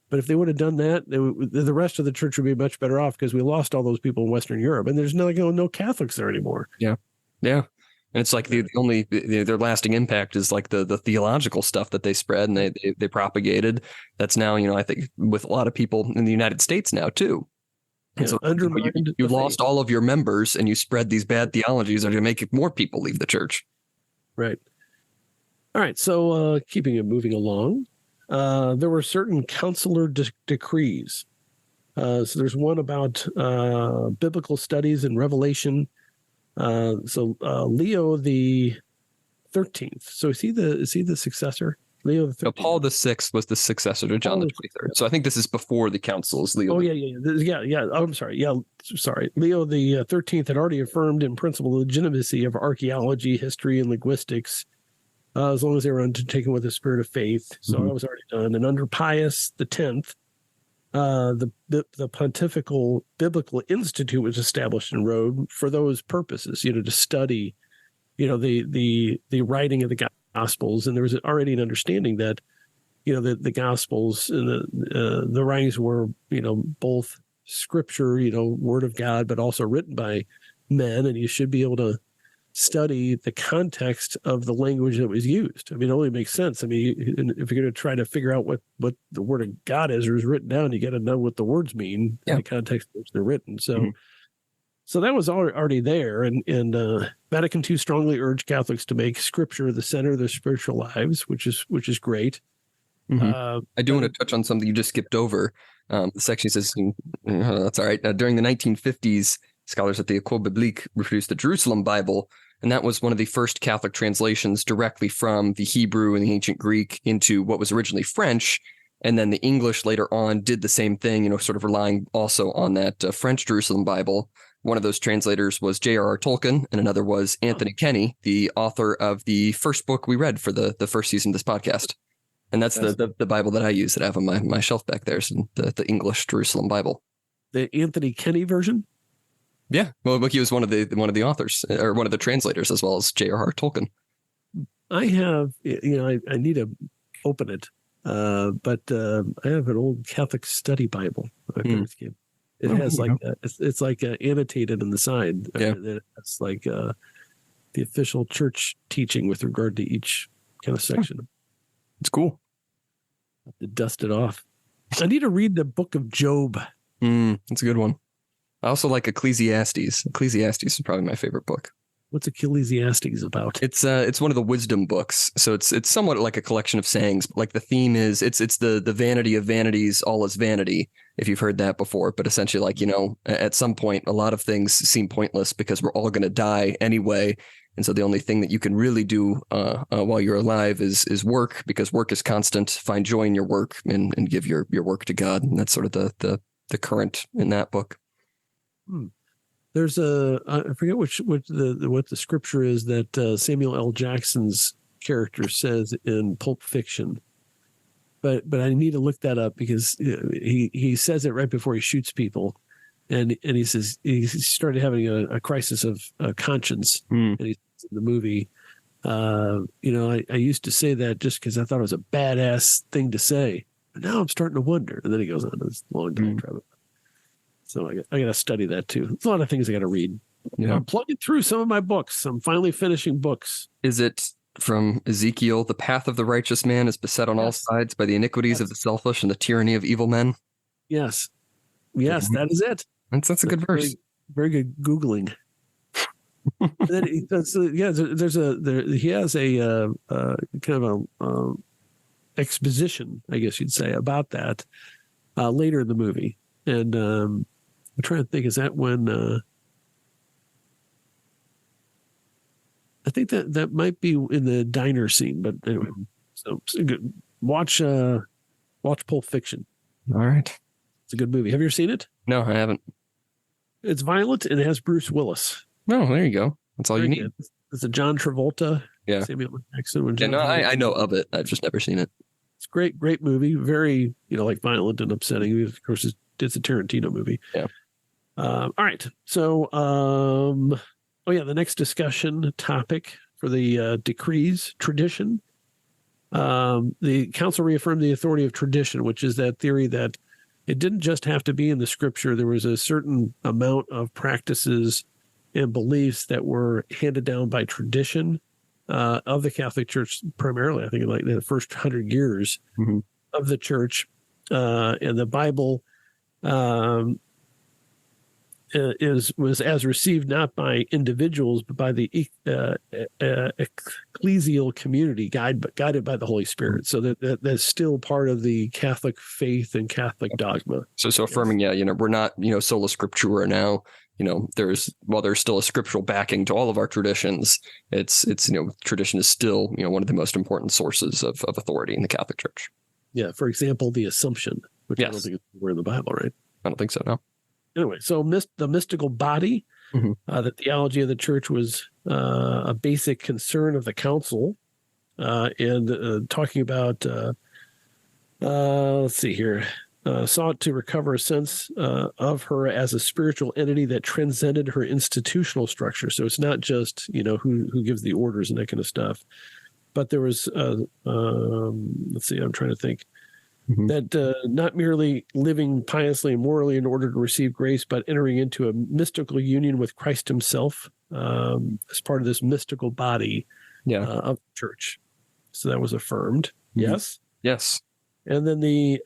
But if they would have done that, the rest of the church would be much better off, because we lost all those people in Western Europe. And there's no Catholics there anymore. Yeah. Yeah. And it's like the only their lasting impact is like the theological stuff that they spread and they propagated. That's now, I think with a lot of people in the United States now too. And so you lost all of your members and you spread these bad theologies that are going to make more people leave the church. Right. All right. So keeping it moving along, there were certain councilor decrees. So there's one about biblical studies and revelation. So Leo the 13th. So is he the successor? Leo the 13th. No, Paul the Sixth was the successor to John the 23rd. So I think this is before the councils. Leo. Oh yeah. Oh, I'm sorry. Yeah, sorry. Leo the 13th had already affirmed in principle the legitimacy of archaeology, history, and linguistics, as long as they were undertaken with the spirit of faith. So that was already done. And under Pius the 10th, the Pontifical Biblical Institute was established in Rome for those purposes, to study, the writing of the Gospels. And there was already an understanding that, the Gospels and the writings were, both scripture, word of God, but also written by men. And you should be able to study the context of the language that was used. I mean, it only makes sense. I mean, if you're going to try to figure out what the word of God is or is written down, you got to know what the words mean in the context in which they're written. So, so that was already there. And Vatican II strongly urged Catholics to make Scripture the center of their spiritual lives, which is great. I do want to touch on something you just skipped over. The section says, that's all right. During the 1950s, scholars at the École Biblique produced the Jerusalem Bible, and that was one of the first Catholic translations directly from the Hebrew and the ancient Greek into what was originally French. And then the English later on did the same thing, sort of relying also on that French Jerusalem Bible. One of those translators was J.R.R. Tolkien, and another was Anthony Kenny, the author of the first book we read for the first season of this podcast. And that's the Bible that I use that I have on my shelf back there, so the English Jerusalem Bible. The Anthony Kenny version? Yeah, well, he was one of the authors, or one of the translators, as well as J.R.R. Tolkien. I have, I need to open it, but I have an old Catholic study Bible. It has it's like annotated on the side. It's like the official church teaching with regard to each kind of section. It's cool. I have to dust it off. I need to read the book of Job. That's a good one. I also like Ecclesiastes. Ecclesiastes is probably my favorite book. What's Ecclesiastes about? It's one of the wisdom books. So it's somewhat like a collection of sayings. Like the theme is it's the vanity of vanities, all is vanity, if you've heard that before. But essentially, at some point, a lot of things seem pointless because we're all going to die anyway. And so the only thing that you can really do while you're alive is work, because work is constant. Find joy in your work and give your work to God. And that's sort of the current in that book. There's I forget what the scripture is that Samuel L. Jackson's character says in Pulp Fiction, but I need to look that up because he says it right before he shoots people, and he says he started having a crisis of conscience, and he's in the movie. I used to say that just because I thought it was a badass thing to say, but now I'm starting to wonder. And then he goes on this long diatribe. So I got to study that too. There's a lot of things I got to read. I'm plugging through some of my books. I'm finally finishing books. Is it from Ezekiel, the path of the righteous man is beset on all sides by the iniquities of the selfish and the tyranny of evil men. Yes. Yes, that is it. That's a good verse. Very good Googling. Then he has a kind of a exposition, I guess you'd say, about that later in the movie. And I'm trying to think, is that when I think that might be in the diner scene, but anyway, so good. Watch Pulp Fiction. All right. It's a good movie. Have you ever seen it? No, I haven't. It's violent and it has Bruce Willis. Oh, there you go. That's all you need. It's a John Travolta. Yeah. Samuel Jackson. Yeah, no, I know of it. I've just never seen it. It's great movie. Very, like violent and upsetting. Of course, it's a Tarantino movie. Yeah. All right. So, the next discussion topic for the decrees, tradition. The council reaffirmed the authority of tradition, which is that theory that it didn't just have to be in the scripture. There was a certain amount of practices and beliefs that were handed down by tradition of the Catholic Church, primarily, I think, like the first 100 years of the church. And the Bible was as received not by individuals, but by the ecclesial community, guided by the Holy Spirit. So that's still part of the Catholic faith and Catholic dogma. So affirming, we're not, sola scriptura now. There's still a scriptural backing to all of our traditions. It's tradition is still, one of the most important sources of authority in the Catholic Church. Yeah. For example, the Assumption, which I don't think we're in the Bible, right? I don't think so, no. Anyway, so the mystical body, the theology of the church was a basic concern of the council, and talking about, let's see here, sought to recover a sense of her as a spiritual entity that transcended her institutional structure. So it's not just, who gives the orders and that kind of stuff. But there was, let's see, I'm trying to think. That not merely living piously and morally in order to receive grace, but entering into a mystical union with Christ himself as part of this mystical body of the church. So that was affirmed. Yes? Yes. And then the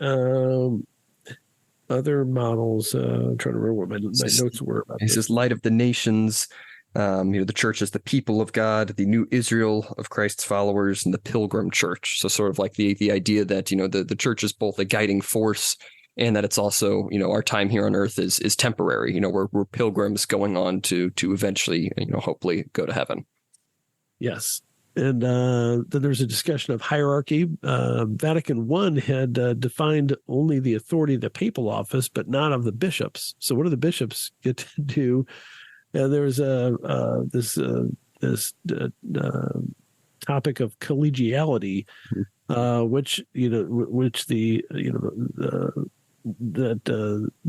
other models, I'm trying to remember what my notes were about this. It's just light of the nations. The church is the people of God, the new Israel of Christ's followers, and the pilgrim church. So sort of like the idea that, the church is both a guiding force and that it's also, our time here on earth is temporary. We're pilgrims going on to eventually, hopefully go to heaven. Yes. And then there's a discussion of hierarchy. Vatican I had defined only the authority of the papal office, but not of the bishops. So what do the bishops get to do? And there's this topic of collegiality, which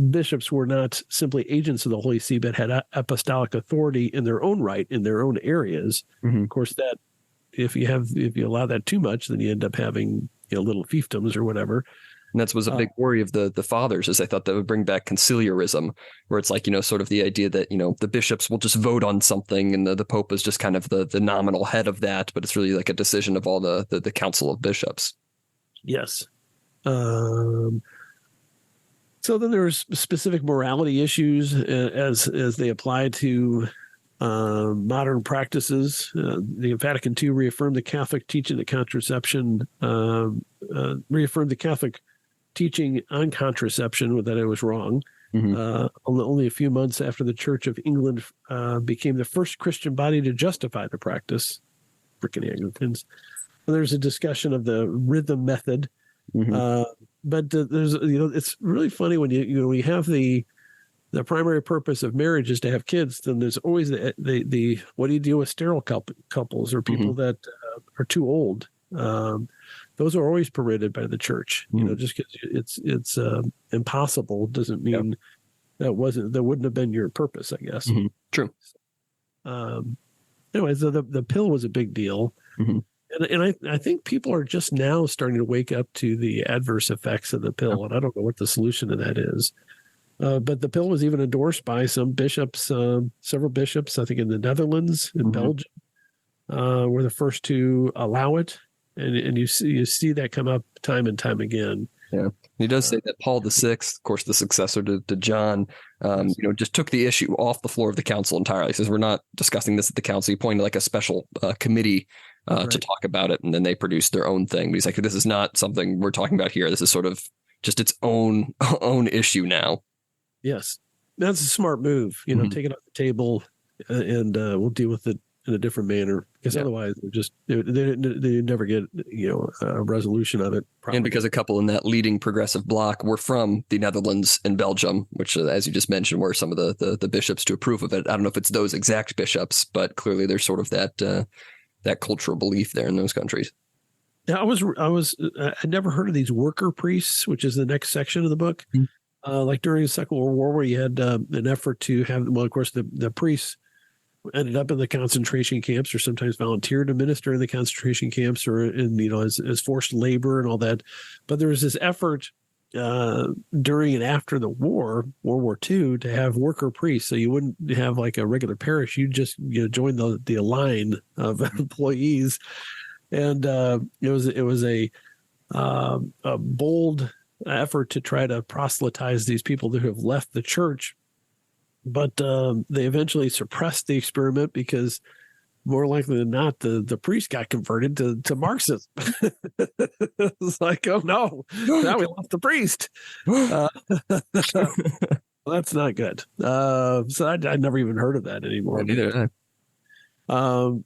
bishops were not simply agents of the Holy See, but had apostolic authority in their own right in their own areas. Of course, that if you allow that too much, then you end up having little fiefdoms or whatever. And that was a big worry of the fathers, is they thought that would bring back conciliarism, where it's like, sort of the idea that, the bishops will just vote on something and the Pope is just kind of the nominal head of that, but it's really like a decision of all the council of bishops. Yes. So then there's specific morality issues as they apply to modern practices. The Vatican II reaffirmed the Catholic teaching that contraception, reaffirmed the Catholic teaching on contraception, that it was wrong. Only a few months after the Church of England became the first Christian body to justify the practice. Frickin' Anglicans. And there's a discussion of the rhythm method. But there's, it's really funny when you have the primary purpose of marriage is to have kids, then there's always the what do you do with sterile couples or people that are too old? Those are always paraded by the church. Just because it's impossible doesn't mean that wouldn't have been your purpose, I guess. True. Anyway, so the pill was a big deal. And I think people are just now starting to wake up to the adverse effects of the pill. And I don't know what the solution to that is. But the pill was even endorsed by some bishops, several bishops, I think in the Netherlands, in Belgium, were the first to allow it, and you see that come up time and time again. Yeah, he does say that Paul VI, of course, the successor to John, Yes. just took the issue off the floor of the council entirely. He says we're not discussing this at the council. He pointed like a special committee to Right. talk about it, and then they produced their own thing. But he's like, this is not something we're talking about here. This is sort of just its own issue now. Yes, that's a smart move. Take it off the table, and we'll deal with it in a different manner. Because otherwise, they never get a resolution of it. Properly. And because a couple in that leading progressive bloc were from the Netherlands and Belgium, which, as you just mentioned, were some of the bishops to approve of it. I don't know if it's those exact bishops, but clearly there's sort of that cultural belief there in those countries. Yeah, I'd never heard of these worker priests, which is the next section of the book. Like during the Second World War, where you had an effort to have, well, of course, the priests ended up in the concentration camps, or sometimes volunteered to minister in the concentration camps, or as forced labor and all that. But there was this effort during and after the war, World War II, to have worker priests. So you wouldn't have like a regular parish; you just join the line of employees, and it was a bold effort to try to proselytize these people who have left the church. But they eventually suppressed the experiment because more likely than not, the priest got converted to Marxism. It's like, oh no, now we lost the priest. That's not good. So I never even heard of that anymore. Neither. It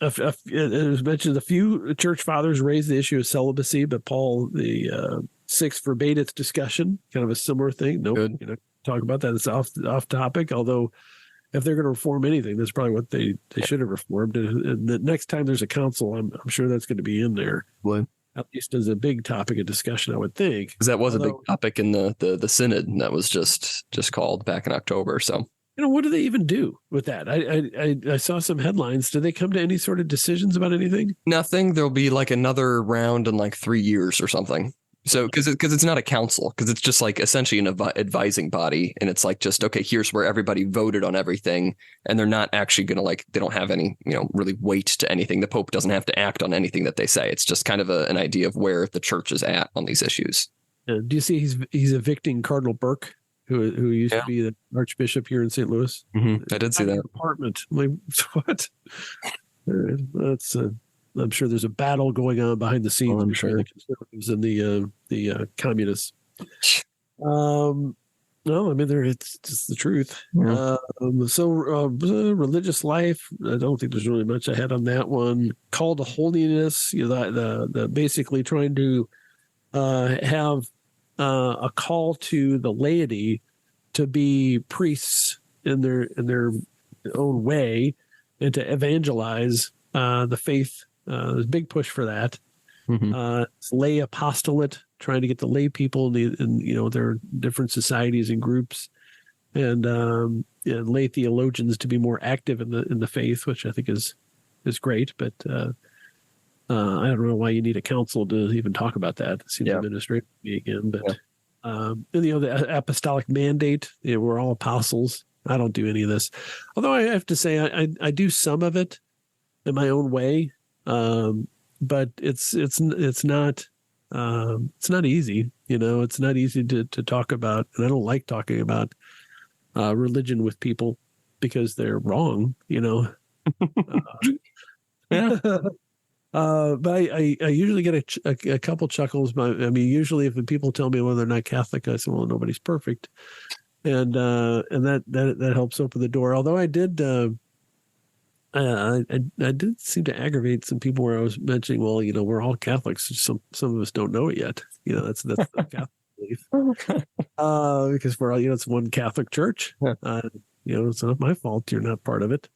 was mentioned a few church fathers raised the issue of celibacy, but Paul the Sixth forbade its discussion. Kind of a similar thing. Nope, talk about that. It's off topic. Although, if they're going to reform anything, that's probably what they should have reformed. And the next time there's a council, I'm sure that's going to be in there. Well, at least as a big topic of discussion, I would think. Because that was a big topic in the synod, and that was just called back in October. So. What do they even do with that? I saw some headlines. Do they come to any sort of decisions about anything? Nothing. There'll be like another round in like 3 years or something. So because it's not a council, because it's just like essentially an advising body, and it's like just, okay, here's where everybody voted on everything, and they're not actually going to they don't have any really weight to anything. The Pope doesn't have to act on anything that they say. It's just kind of an idea of where the church is at on these issues. Do you see he's evicting Cardinal Burke, who used to be the Archbishop here in St. Louis? Mm-hmm. I did see that apartment. I'm like, what? That's I'm sure there's a battle going on behind the scenes between the conservatives and the communists. No, I mean, it's just the truth. Yeah. Religious life, I don't think there's really much ahead on that one. Call to holiness, the basically trying to have a call to the laity to be priests in their own way and to evangelize the faith. There's a big push for that. Mm-hmm. It's lay apostolate, trying to get the lay people in their different societies and groups, and lay theologians to be more active in the faith, which I think is great. But I don't know why you need a council to even talk about that. It seems administrative to me again. But the apostolic mandate, we're all apostles. I don't do any of this, although I have to say I do some of it in my own way. But it's not easy. It's not easy to talk about, and I don't like talking about religion with people because they're wrong. But I usually get a couple chuckles. Usually if people tell me whether they're not Catholic, I say, well, nobody's perfect, and that helps open the door. Although I did. I did seem to aggravate some people where I was mentioning, well, we're all Catholics. Some of us don't know it yet. That's the Catholic belief. Because we're all, it's one Catholic church. It's not my fault you're not part of it.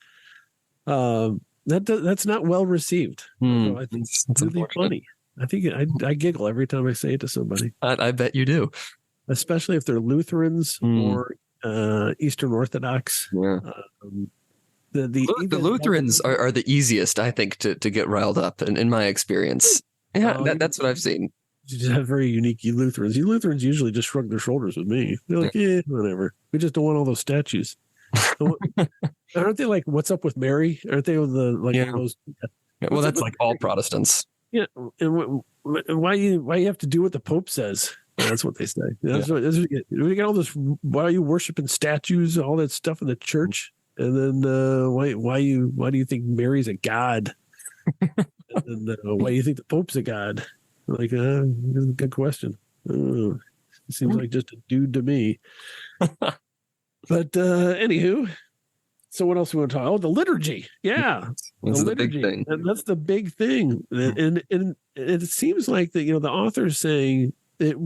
That's not well received. I think it's really funny. I think I giggle every time I say it to somebody. I bet you do, especially if they're Lutherans or Eastern Orthodox. Yeah. The Lutherans are the easiest, I think, to get riled up, in my experience. Yeah, that's what I've seen. You just have very unique Lutherans. You Lutherans usually just shrug their shoulders with me. They're like, whatever. We just don't want all those statues. Aren't they like "What's Up with Mary"? Aren't they one Yeah. of those? Well, that's like all Protestants. Yeah, and why you have to do what the Pope says? That's what they say. We got all this. Why are you worshiping statues? All that stuff in the church, and then why do you think Mary's a god? And then why do you think the Pope's a god? Like, good question. It seems like just a dude to me. But anywho. So what else do we want to talk? Oh, the liturgy. Yeah. This the is the big liturgy. thing. And that's the big thing. And it seems like that, the author is saying it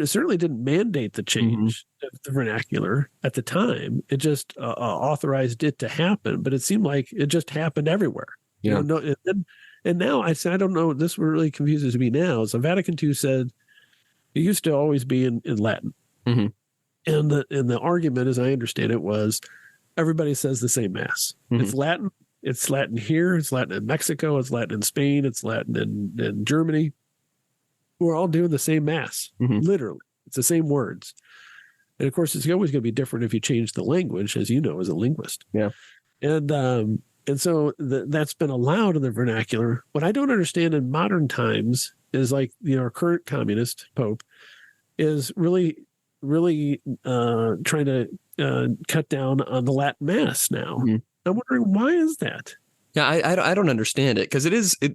certainly didn't mandate the change of the vernacular at the time. It just authorized it to happen, but it seemed like it just happened everywhere. Yeah. And now I don't know, this really confuses me now. So Vatican II said it used to always be in Latin. Mm-hmm. And the argument, as I understand it, was everybody says the same mass. Mm-hmm. It's Latin. It's Latin here. It's Latin in Mexico. It's Latin in Spain. It's Latin in Germany. We're all doing the same mass. Mm-hmm. Literally, it's the same words. And of course, it's always going to be different if you change the language, as you know, as a linguist. Yeah. And so that's been allowed in the vernacular. What I don't understand in modern times is like our current communist Pope is really trying to cut down on the Latin Mass now. Mm-hmm. I'm wondering, why is that? Yeah, I don't understand it, because it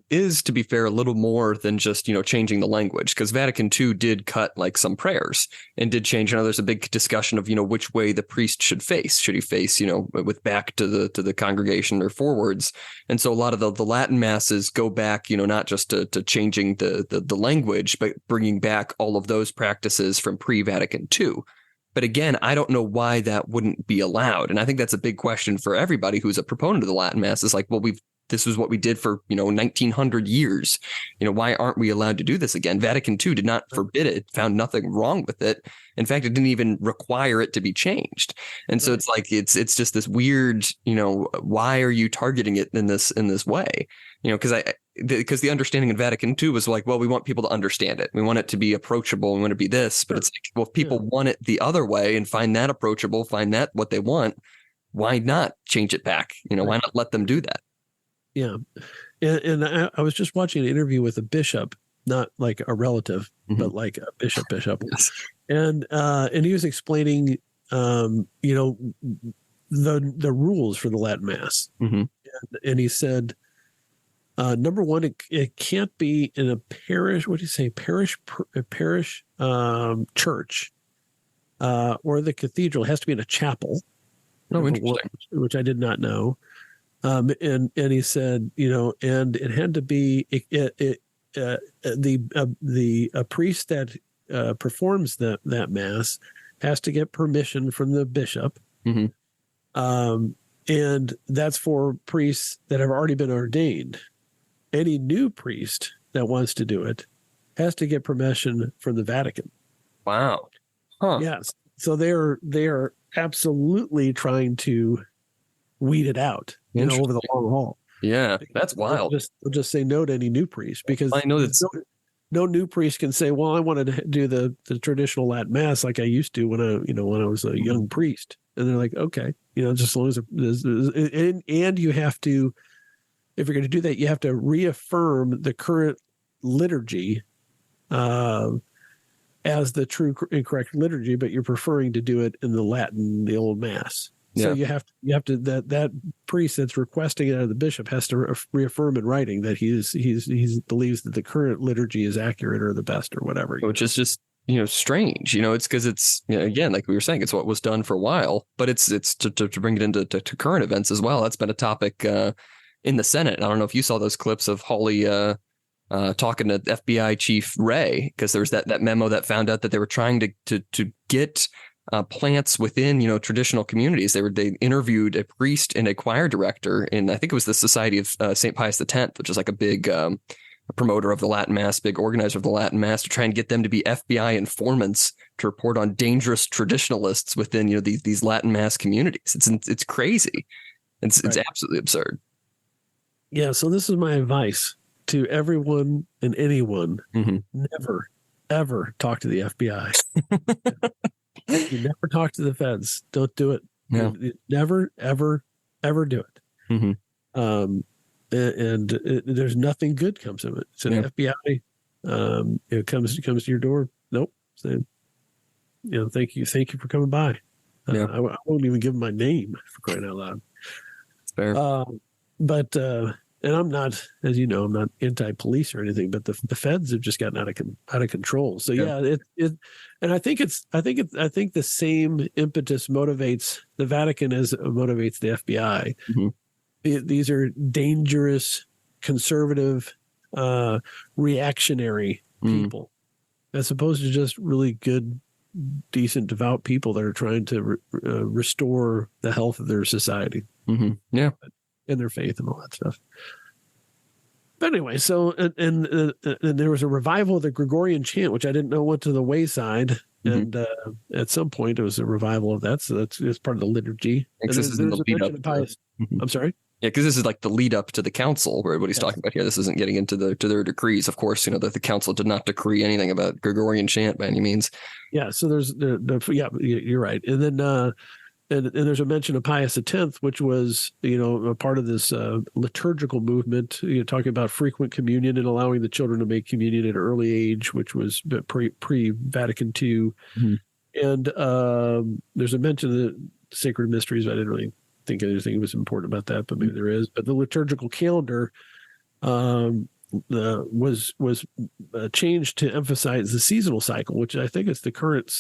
is, to be fair, a little more than just, changing the language, because Vatican II did cut like some prayers and did change. There's a big discussion of, which way the priest should face. Should he face, with back to the congregation or forwards? And so a lot of the Latin masses go back, not just to changing the language, but bringing back all of those practices from pre-Vatican II. But again, I don't know why that wouldn't be allowed. And I think that's a big question for everybody who's a proponent of the Latin Mass. Is like, well, this was what we did for, 1900 years. Why aren't we allowed to do this again? Vatican II did not forbid it, found nothing wrong with it. In fact, it didn't even require it to be changed. And so it's like, it's just this weird, why are you targeting it in this way? Because the understanding in Vatican II was like, well, we want people to understand it. We want it to be approachable. We want it to be this. But it's like, well, if people want it the other way and find that approachable, find that what they want, why not change it back? Why not let them do that? Yeah. And I was just watching an interview with a bishop, not like a relative, but like a bishop. Yes. And he was explaining, the rules for the Latin Mass. Mm-hmm. And he said, number one, it can't be in a parish. What do you say? Parish church, or the cathedral. It has to be in a chapel. Oh, interesting. Which I did not know. And he said, and it had to be a priest that performs that mass has to get permission from the bishop. Mm-hmm. And that's for priests that have already been ordained. Any new priest that wants to do it has to get permission from the Vatican. Wow. Huh. Yes. So they are absolutely trying to weed it out, over the long haul. Yeah, that's wild. They'll just say no to any new priest, because I know that's no new priest can say, well, I wanted to do the traditional Latin Mass like I used to when I was a young priest. And they're like, okay, just as long as and you have to, if you're going to do that, you have to reaffirm the current liturgy as the true and correct liturgy, but you're preferring to do it in the Latin, the old Mass. Yeah. So you have to that priest that's requesting it out of the bishop has to reaffirm in writing that he believes that the current liturgy is accurate or the best or whatever. Which is just strange. It's because it's again, like we were saying, it's what was done for a while, but it's to bring it into to current events as well. That's been a topic in the Senate. I don't know if you saw those clips of Hawley talking to FBI Chief Wray, because there was that memo that found out that they were trying to get plants within traditional communities. They interviewed a priest and a choir director in, I think it was the Society of St. Pius X, which is like a big promoter of the Latin Mass, big organizer of the Latin Mass, to try and get them to be FBI informants to report on dangerous traditionalists within these Latin Mass communities. It's crazy. It's absolutely absurd. Yeah. So this is my advice to everyone and anyone: never, ever talk to the FBI. You never talk to the feds. Don't do it. Yeah. You never, ever, ever do it. Mm-hmm. There's nothing good comes of it. So Yeah. the FBI, it comes to your door. Nope. Saying, thank you for coming by. Yeah. I won't even give them my name, for crying out loud. It's fair. But and I'm not, as you know, I'm not anti-police or anything, but the feds have just gotten out of control. So yeah, and I think the same impetus motivates the Vatican as it motivates the FBI. Mm-hmm. These are dangerous, conservative, reactionary people, as opposed to just really good, decent, devout people that are trying to restore the health of their society. Mm-hmm. Yeah. And their faith and all that stuff. But anyway, so and there was a revival of the Gregorian chant, which I didn't know went to the wayside. Mm-hmm. And at some point, it was a revival of that. So it's part of the liturgy. And this is in the lead up. I'm sorry. Yeah, because this is like the lead up to the council, where what he's talking about here. This isn't getting into their decrees. Of course, that the council did not decree anything about Gregorian chant by any means. Yeah. So there's you're right. And then and there's a mention of Pius X, which was, a part of this liturgical movement, talking about frequent communion and allowing the children to make communion at an early age, which was pre-Vatican II. Mm-hmm. And there's a mention of the sacred mysteries. I didn't really think anything was important about that, but maybe there is. But the liturgical calendar was changed to emphasize the seasonal cycle, which I think is the current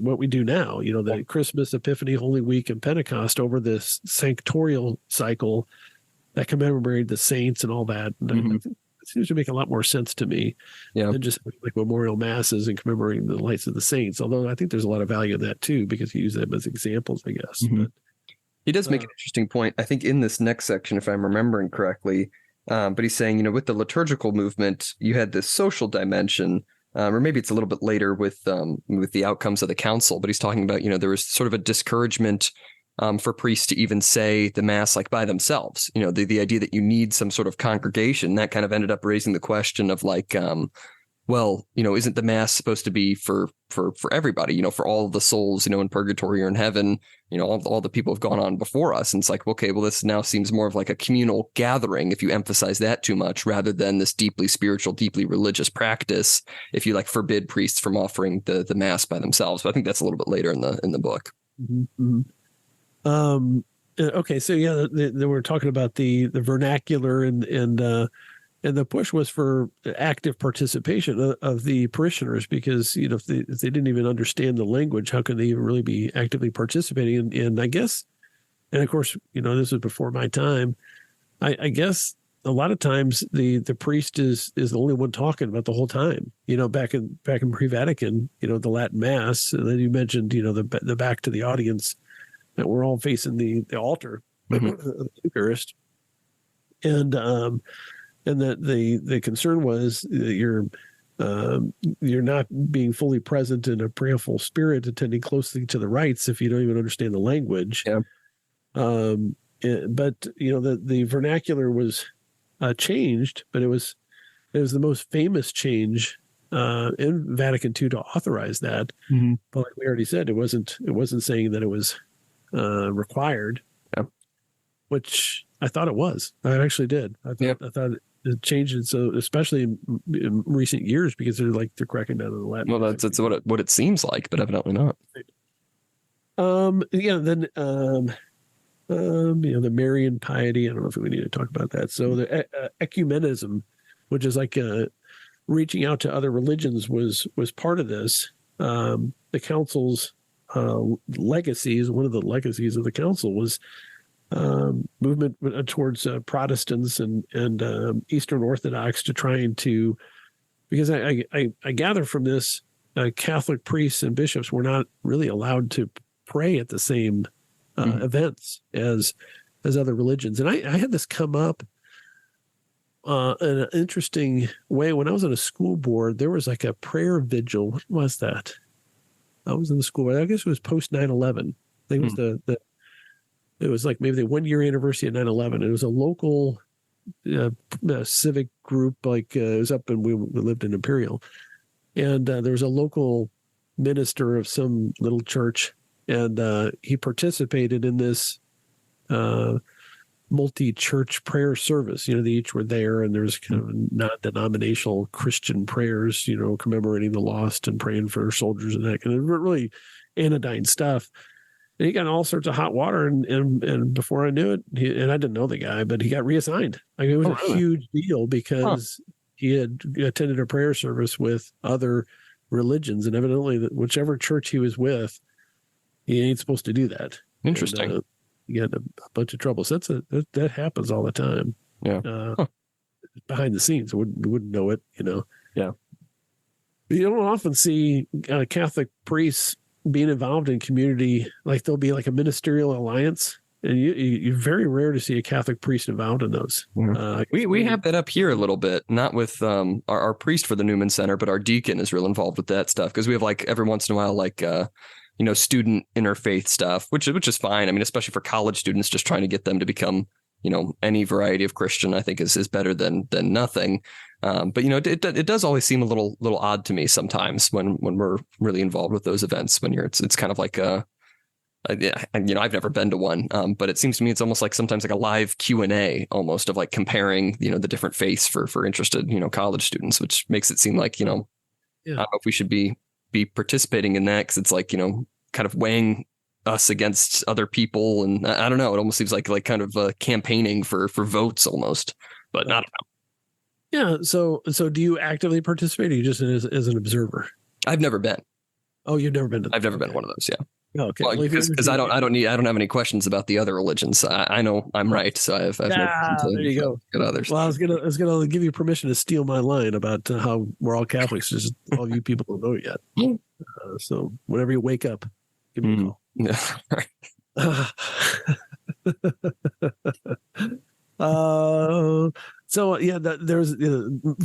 what we do now. The Christmas, Epiphany, Holy Week, and Pentecost over this sanctorial cycle that commemorated the saints and all that. And I think it seems to make a lot more sense to me than just like memorial masses and commemorating the lights of the saints. Although I think there's a lot of value in that too, because you use them as examples, I guess. Mm-hmm. But, he does make an interesting point. I think in this next section, if I'm remembering correctly. But he's saying, with the liturgical movement, you had this social dimension, or maybe it's a little bit later with the outcomes of the council. But he's talking about, there was sort of a discouragement for priests to even say the mass like by themselves. The idea that you need some sort of congregation that kind of ended up raising the question of like, isn't the mass supposed to be for everybody, for all of the souls, in purgatory or in heaven, all the people have gone on before us. And it's like, okay, well, this now seems more of like a communal gathering if you emphasize that too much, rather than this deeply spiritual, deeply religious practice, if you like forbid priests from offering the mass by themselves. But I think that's a little bit later in the book. Mm-hmm. Okay, so yeah, they were talking about the vernacular and the push was for active participation of the parishioners, because, if they didn't even understand the language, how can they even really be actively participating? And I guess, and of course, this was before my time. I guess a lot of times the priest is the only one talking about the whole time. Back in pre-Vatican, the Latin Mass, and then you mentioned, the back to the audience, that we're all facing the altar, the Eucharist, and that the concern was that you're not being fully present in a prayerful spirit, attending closely to the rites if you don't even understand the language. Yeah. But the vernacular was changed, but it was the most famous change in Vatican II to authorize that. Mm-hmm. But like we already said, it wasn't saying that it was required. Yeah. Which I thought it was. I actually did. I thought it changed it, so especially in recent years, because they're cracking down on the Latin. Well, that's what it seems like, but evidently not. Then the Marian piety. I don't know if we need to talk about that. So the ecumenism, which is like reaching out to other religions, was part of this. The council's legacies. One of the legacies of the council was movement towards Protestants and Eastern Orthodox to trying to, because I gather from this, Catholic priests and bishops were not really allowed to pray at the same events as other religions. And I had this come up in an interesting way. When I was on a school board, there was like a prayer vigil. What was that? I was in the school. I guess it was post 9/11. I think it was it was like maybe the 1 year anniversary of 9/11. It was a local civic group, like it was up, and we lived in Imperial, and there was a local minister of some little church, and he participated in this multi-church prayer service. They each were there, and there's kind of non-denominational Christian prayers, commemorating the lost and praying for soldiers and that kind of really anodyne stuff. And he got in all sorts of hot water, and before I knew it, and I didn't know the guy, but he got reassigned. It was a huge deal because he had attended a prayer service with other religions, and evidently, whichever church he was with, he ain't supposed to do that. Interesting. And, you get a bunch of trouble. So that happens all the time. Yeah. Behind the scenes, we wouldn't know it. Yeah. But you don't often see Catholic priests being involved in community. Like there'll be like a ministerial alliance, and you're very rare to see a Catholic priest involved in those. We have that up here a little bit, not with our priest for the Newman Center, but our deacon is real involved with that stuff, because we have like every once in a while like student interfaith stuff, which is fine. I mean, especially for college students, just trying to get them to become, any variety of Christian, I think is better than nothing. But it does always seem a little odd to me sometimes when we're really involved with those events, when it's kind of like I've never been to one, but it seems to me it's almost like sometimes like a live Q&A almost of like comparing, the different faiths for interested, college students, which makes it seem like, I don't know if we should be participating in that, because it's like, kind of weighing us against other people. And I don't know, it almost seems like kind of campaigning for votes almost, but not. Yeah. So do you actively participate, or you just as an observer? I've never been. Oh, you've never been to I've never been one of those. Yeah. Oh, okay. Well, because I don't have any questions about the other religions. I know I'm right, so I've no there you go. Get others. Well, I was gonna give you permission to steal my line about how we're all Catholics. Just all you people don't know it yet. So whenever you wake up, give me a call. Yeah. So yeah, there's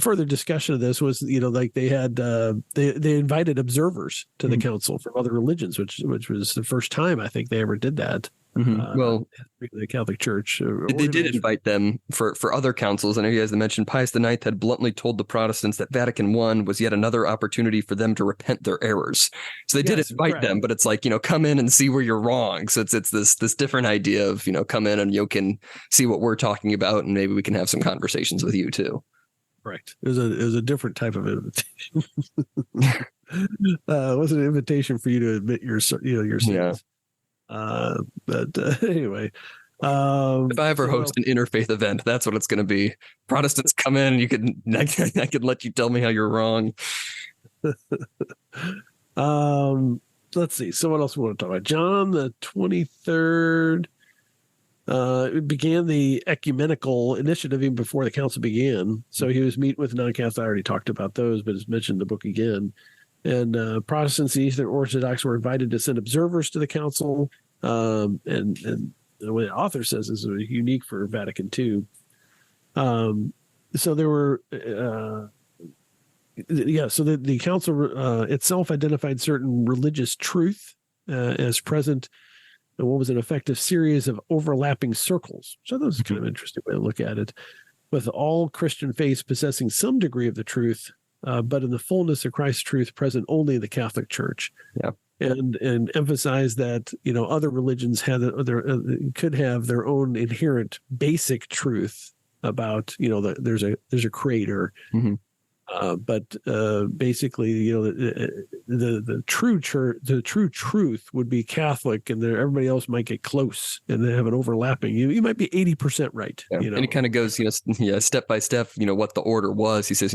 further discussion of this was like they had they invited observers to the council from other religions, which was the first time I think they ever did that. Well, the Catholic Church. They did invite them for other councils. I know you guys mentioned Pius IX had bluntly told the Protestants that Vatican I was yet another opportunity for them to repent their errors. So they did invite them, but it's like, come in and see where you're wrong. So it's this different idea of, come in and you can see what we're talking about, and maybe we can have some conversations with you too. Right. It was a different type of invitation. It was an invitation for you to admit your sins. Yeah. But anyway, if I ever host an interfaith event, that's what it's going to be. Protestants come in, I can let you tell me how you're wrong. Let's see. So what else we want to talk about? John the 23rd began the ecumenical initiative even before the council began. So he was meeting with non-Catholics. I already talked about those, but it's mentioned in the book again. And Protestants and Eastern Orthodox were invited to send observers to the council. And the way the author says is unique for Vatican II. So there were, so the council itself identified certain religious truth as present in what was an effective series of overlapping circles. So that was kind of an interesting way to look at it, with all Christian faiths possessing some degree of the truth, but in the fullness of Christ's truth present only in the Catholic Church. Yeah. And emphasize that, other religions could have their own inherent basic truth about, there's a creator. Mm-hmm. But basically, the true church, the true truth would be Catholic, and everybody else might get close, and they have an overlapping. You might be 80% right. Yeah. And it kind of goes, step by step. What the order was. He says,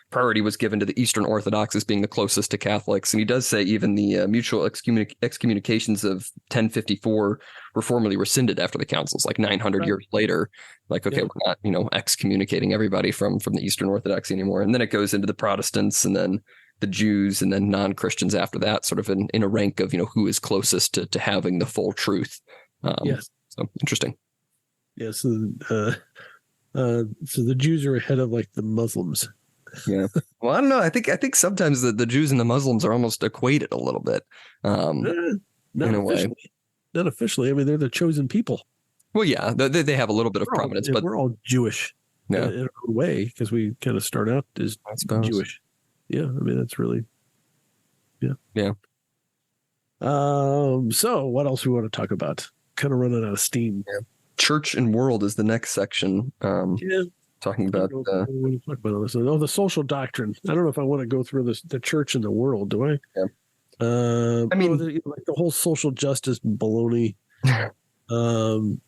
priority was given to the Eastern Orthodox as being the closest to Catholics, and he does say even the mutual excommunications of 1054 were formally rescinded after the councils, like 900 years later. Like, okay, we're not, excommunicating everybody from the Eastern Orthodoxy anymore. And then it goes into the Protestants, and then the Jews, and then non-Christians after that, sort of in a rank of, who is closest to having the full truth. Yes. So interesting. Yes. So the Jews are ahead of like the Muslims. Yeah. Well, I don't know. I think sometimes the Jews and the Muslims are almost equated a little bit. In a way. Not officially. I mean, they're the chosen people. Well, yeah, they have a little bit of prominence, but we're all Jewish in our own way, because we kind of start out as Jewish. Yeah, I mean, that's really. Yeah. Yeah. So what else we want to talk about? Kind of running out of steam. Yeah. Church and world is the next section. Yeah. Talking about the social doctrine. I don't know if I want to go through the church and the world. Do I? Yeah. I mean, like the whole social justice baloney.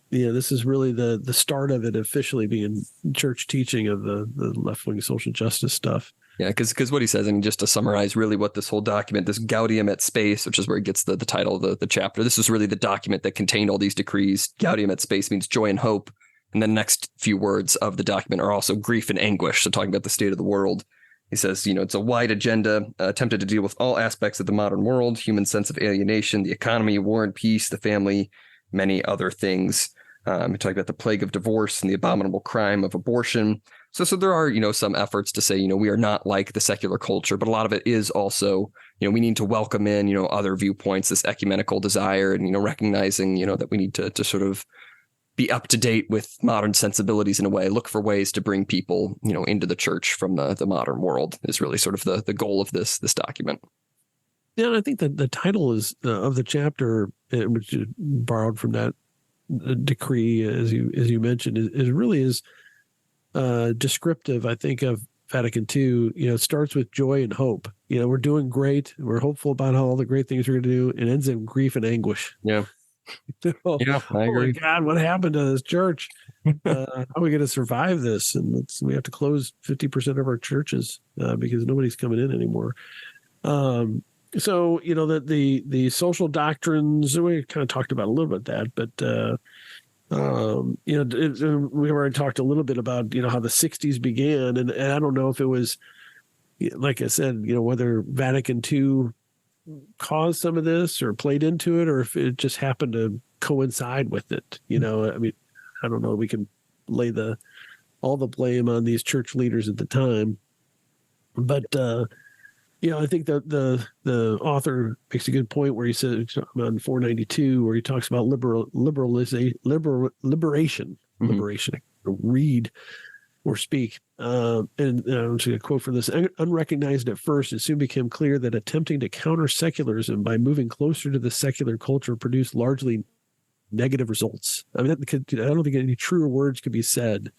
This is really the start of it officially being church teaching of the left-wing social justice stuff. Yeah, because what he says, and just to summarize really what this whole document, this Gaudium et Spes, which is where he gets the title of the chapter, this is really the document that contained all these decrees. Gaudium et Spes means joy and hope. And the next few words of the document are also grief and anguish. So talking about the state of the world. He says, it's a wide agenda attempted to deal with all aspects of the modern world, human sense of alienation, the economy, war and peace, the family, many other things. We talk about the plague of divorce and the abominable crime of abortion. So there are, some efforts to say, we are not like the secular culture, but a lot of it is also, we need to welcome in, other viewpoints, this ecumenical desire and, recognizing, that we need to sort of be up to date with modern sensibilities in a way, look for ways to bring people, into the church from the modern world is really sort of the goal of this document. Yeah, and I think that the title is of the chapter, which is borrowed from that decree, as you mentioned, is really descriptive, I think, of Vatican II. It starts with joy and hope. We're doing great. We're hopeful about all the great things we're going to do. It ends in grief and anguish. Yeah. Yeah, I agree. Oh my God, what happened to this church? How are we going to survive this? And we have to close 50% of our churches because nobody's coming in anymore. So the social doctrines, we kind of talked about a little bit that, but we already talked a little bit about how the 60s began, and I don't know if it was, like I said, whether Vatican II caused some of this or played into it, or if it just happened to coincide with it. I mean, I don't know. We can lay all the blame on these church leaders at the time, but I think that the author makes a good point where he says on 492, where he talks about liberation. Read or speak. And I'm just going to quote from this. Unrecognized at first, it soon became clear that attempting to counter secularism by moving closer to the secular culture produced largely negative results. I mean, I don't think any truer words could be said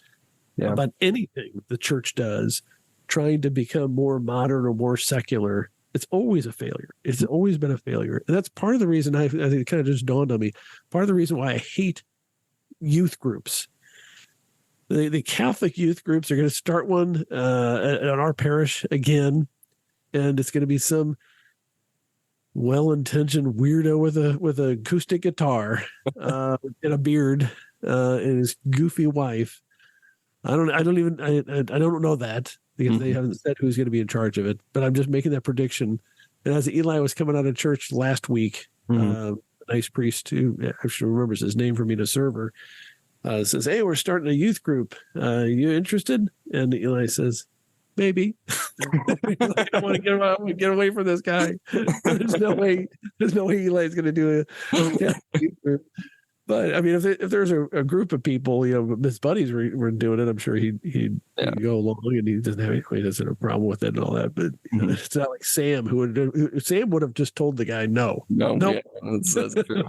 about anything the church does, trying to become more modern or more secular. It's always a failure. It's always been a failure. And that's part of the reason I think it kind of just dawned on me. Part of the reason why I hate youth groups. The Catholic youth groups are going to start one at our parish again, and it's going to be some well-intentioned weirdo with a acoustic guitar and a beard and his goofy wife. I don't know that because they haven't said who's going to be in charge of it, but I'm just making that prediction. And as Eli was coming out of church last week, a nice priest who actually remembers his name for me to serve her, says, "Hey, we're starting a youth group. You interested?" And Eli says, "Maybe." I don't want to get away from this guy. There's no way Eli's going to do a youth group. But I mean, if there's a group of people, his buddies were doing it, I'm sure he'd go along, and he doesn't have a problem with it and all that. But it's not like Sam, Sam would have just told the guy no. Yeah, that's true.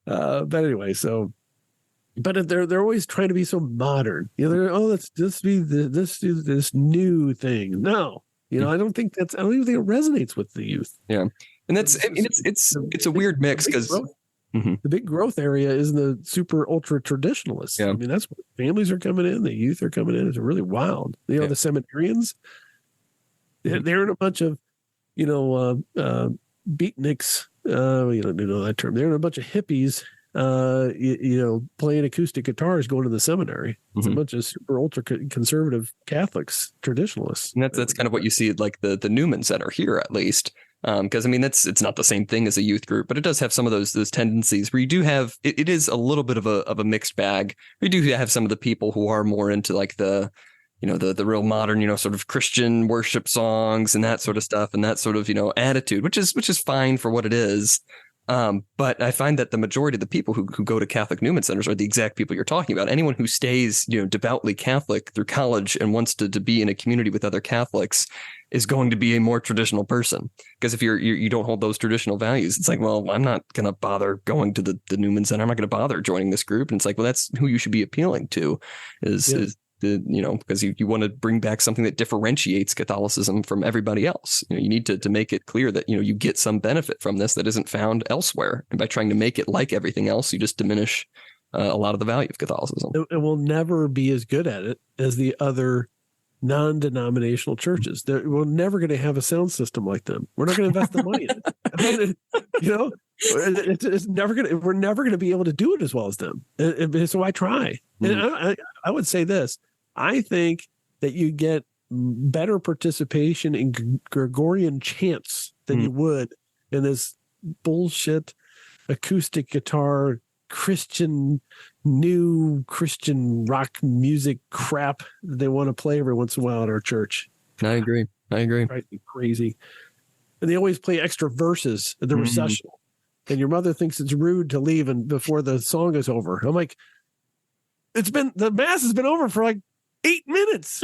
But anyway, but they're always trying to be so modern. Let's just be this new thing. No, I don't even think it resonates with the youth. Yeah, and it's a weird mix because the big growth area is the super ultra traditionalists. Yeah. I mean, that's where families are coming in, the youth are coming in. It's really wild. The seminarians, they're in a bunch of beatniks. You don't know that term. They're in a bunch of hippies, playing acoustic guitars, going to the seminary. It's a bunch of super ultra conservative Catholics, traditionalists. And that's kind of what you see at like the Newman Center here, at least. Because I mean, it's not the same thing as a youth group, but it does have some of those tendencies where you do have it is a little bit of a mixed bag. We do have some of the people who are more into like the real modern, sort of Christian worship songs and that sort of stuff and that sort of, attitude, which is fine for what it is. But I find that the majority of the people who go to Catholic Newman Centers are the exact people you're talking about. Anyone who stays, devoutly Catholic through college and wants to be in a community with other Catholics is going to be a more traditional person. Because if you don't hold those traditional values, it's like, well, I'm not going to bother going to the Newman Center. I'm not going to bother joining this group. And it's like, well, that's who you should be appealing to is because you want to bring back something that differentiates Catholicism from everybody else. You need to make it clear that, you get some benefit from this that isn't found elsewhere. And by trying to make it like everything else, you just diminish a lot of the value of Catholicism. And we'll never be as good at it as the other non-denominational churches. We're never going to have a sound system like them. We're not going to invest the money in it. It's never going to. We're never going to be able to do it as well as them. So I try. And I would say this. I think that you get better participation in Gregorian chants than you would in this bullshit acoustic guitar new Christian rock music crap they want to play every once in a while at our church. I agree. Right, crazy. And they always play extra verses at the recessional. And your mother thinks it's rude to leave and before the song is over. I'm like, the mass has been over for like 8 minutes.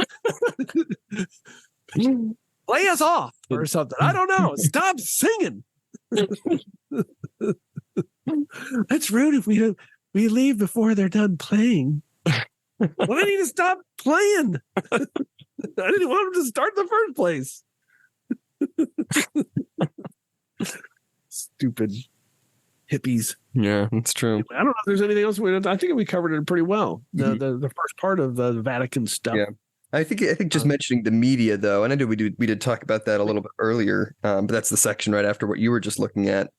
Play us off or something. I don't know. Stop singing. That's rude if we leave before they're done playing. Well, they need to stop playing. I didn't want them to start in the first place. Stupid hippies. Yeah, that's true. I don't know if there's anything else. I think we covered it pretty well. The first part of the Vatican stuff. Yeah. I think just mentioning the media though, and I know we did talk about that a little bit earlier, but that's the section right after what you were just looking at.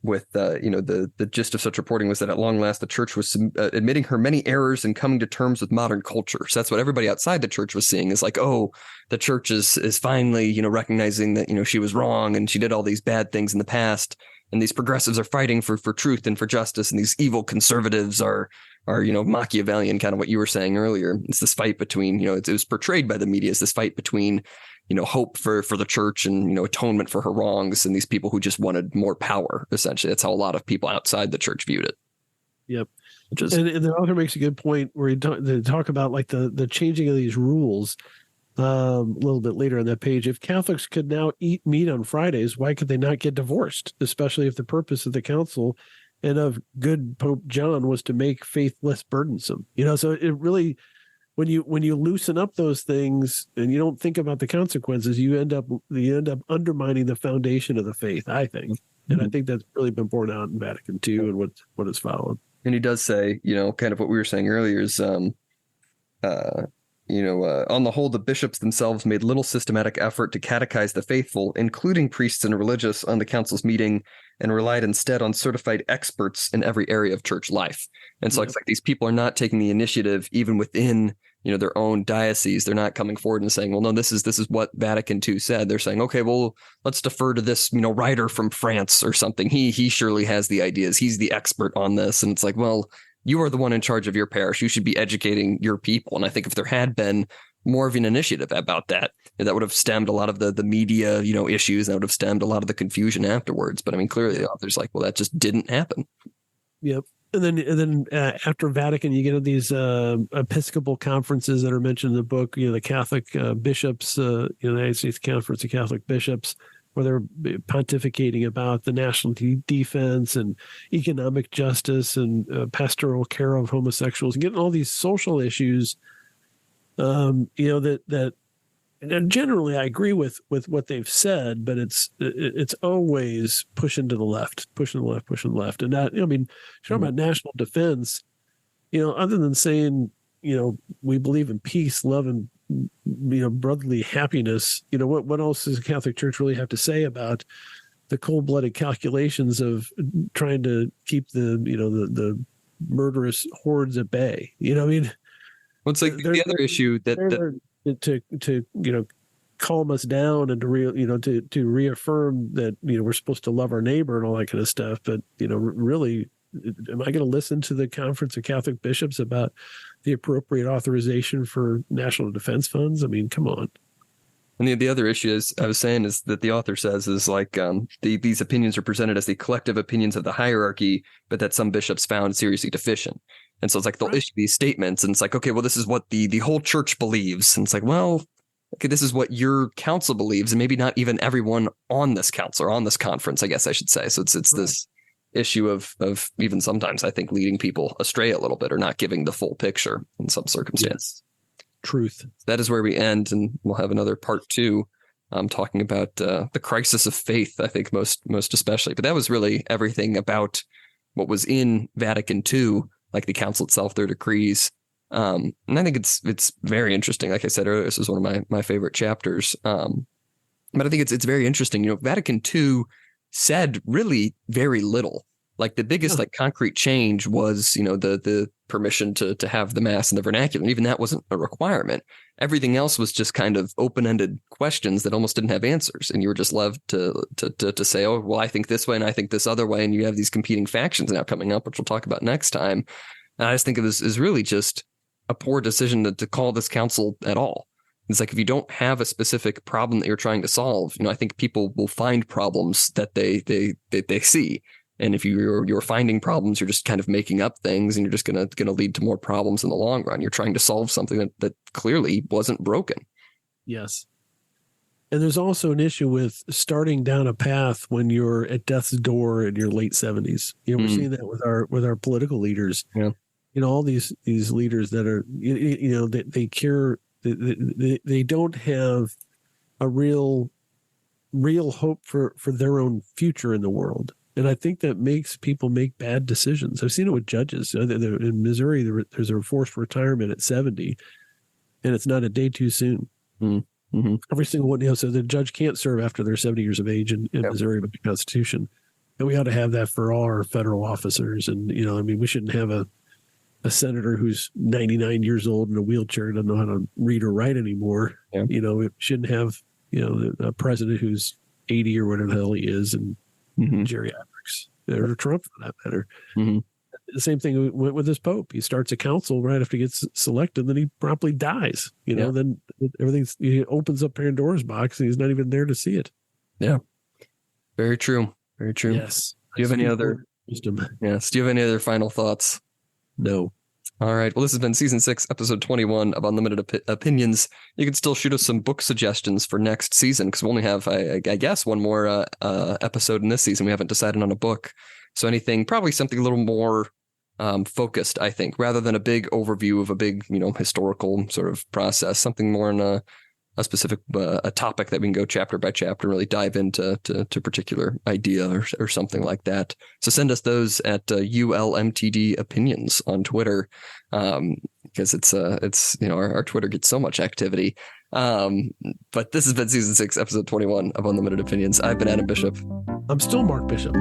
With the gist of such reporting was that at long last the church was admitting her many errors and coming to terms with modern culture. So that's what everybody outside the church was seeing, is like, oh, the church is finally recognizing that she was wrong and she did all these bad things in the past, and these progressives are fighting for truth and for justice, and these evil conservatives are Machiavellian, kind of what you were saying earlier. It's this fight between it was portrayed by the media as this fight between hope for the church and, atonement for her wrongs, and these people who just wanted more power. Essentially, that's how a lot of people outside the church viewed it. Yep. And the author makes a good point where they talk about like the changing of these rules a little bit later on that page. If Catholics could now eat meat on Fridays, why could they not get divorced? Especially if the purpose of the council and of good Pope John was to make faith less burdensome. So it really, when you loosen up those things and you don't think about the consequences, you end up undermining the foundation of the faith, I think. And I think that's really been borne out in Vatican II and what has followed. And he does say, kind of what we were saying earlier is, on the whole, the bishops themselves made little systematic effort to catechize the faithful, including priests and religious, on the council's meeting, and relied instead on certified experts in every area of church life. And so it's like these people are not taking the initiative even within their own diocese. They're not coming forward and saying, well, no, this is what Vatican II said. They're saying, okay, well, let's defer to this writer from France or something. He surely has the ideas. He's the expert on this. And it's like, well, you are the one in charge of your parish. You should be educating your people. And I think if there had been more of an initiative about that, that would have stemmed a lot of the media, issues. That would have stemmed a lot of the confusion afterwards. But I mean, clearly the author's like, well, that just didn't happen. Yep. And then after Vatican, you get these Episcopal conferences that are mentioned in the book. The Catholic bishops, United States Conference of Catholic Bishops, where they're pontificating about the national defense and economic justice and pastoral care of homosexuals, and getting all these social issues. That and generally I agree with what they've said, but it's always pushing to the left. And that, talking about national defense, other than saying, we believe in peace, love, and, brotherly happiness, what else does the Catholic Church really have to say about the cold-blooded calculations of trying to keep the murderous hordes at bay? Well, it's like the other issue that to calm us down and to reaffirm that we're supposed to love our neighbor and all that kind of stuff. But really, am I going to listen to the Conference of Catholic Bishops about the appropriate authorization for national defense funds? I mean, come on. And the other issue is I was saying is that the author says is like these opinions are presented as the collective opinions of the hierarchy, but that some bishops found seriously deficient. And so it's like they'll issue these statements and it's like, okay, well, this is what the whole church believes. And it's like, well, okay, this is what your council believes, and maybe not even everyone on this council or on this conference, I guess I should say. So it's this issue of even sometimes I think leading people astray a little bit or not giving the full picture in some circumstances. Yes. Truth. That is where we end, and we'll have another part 2 talking about the crisis of faith, I think most especially. But that was really everything about what was in Vatican II, like the council itself, their decrees. And I think it's very interesting. Like I said earlier, this is one of my favorite chapters. But I think it's very interesting. Vatican II said really very little. Like the biggest like concrete change was, the permission to have the mass in the vernacular. And even that wasn't a requirement. Everything else was just kind of open-ended questions that almost didn't have answers. And you were just left to say, oh, well, I think this way and I think this other way. And you have these competing factions now coming up, which we'll talk about next time. And I just think of this as really just a poor decision to call this council at all. It's like if you don't have a specific problem that you're trying to solve, I think people will find problems that they see. And if you're finding problems, you're just kind of making up things, and you're just gonna lead to more problems in the long run. You're trying to solve something that clearly wasn't broken. Yes. And there's also an issue with starting down a path when you're at death's door in your late 70s. We're seeing that with our political leaders. Yeah. All these leaders that are, they care, they don't have a real hope for their own future in the world. And I think that makes people make bad decisions. I've seen it with judges. In Missouri, there's a forced retirement at 70, and it's not a day too soon. Mm-hmm. Every single one, so the judge can't serve after they're 70 years of age in Missouri by the Constitution. And we ought to have that for all our federal officers. And, we shouldn't have a senator who's 99 years old in a wheelchair and doesn't know how to read or write anymore. Yeah. We shouldn't have, a president who's 80 or whatever the hell he is and geriatrics, or Trump for that matter. Mm-hmm. The same thing went with this Pope. He starts a council right after he gets selected, then he promptly dies. Then he opens up Pandora's box and he's not even there to see it. Yeah. Very true. Very true. Yes. Do you have any other wisdom? Yes. Do you have any other final thoughts? No. All right. Well, this has been season 6, episode 21 of Unlimited Opinions. You can still shoot us some book suggestions for next season because we only have, I guess, one more episode in this season. We haven't decided on a book. So probably something a little more focused, I think, rather than a big overview of a big, historical sort of process, something more in a specific a topic that we can go chapter by chapter and really dive into to particular idea or something like that. So send us those at ULMTD opinions on Twitter, because it's our Twitter gets so much activity. But this has been season 6, episode 21 of Unlimited Opinions. I've been Adam Bishop. I'm still Mark Bishop.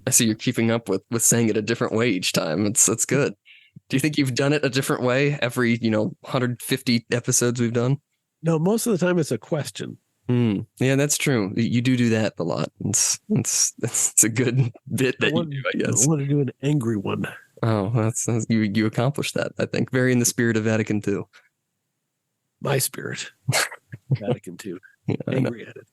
I see you're keeping up with saying it a different way each time. That's good. Do you think you've done it a different way every 150 episodes we've done? No, most of the time it's a question. Yeah, that's true. You do that a lot. It's a good bit that you do, I guess. I want to do an angry one. Oh, that's you accomplished that, I think. Very in the spirit of Vatican II. My spirit. Vatican II. Yeah, angry at it.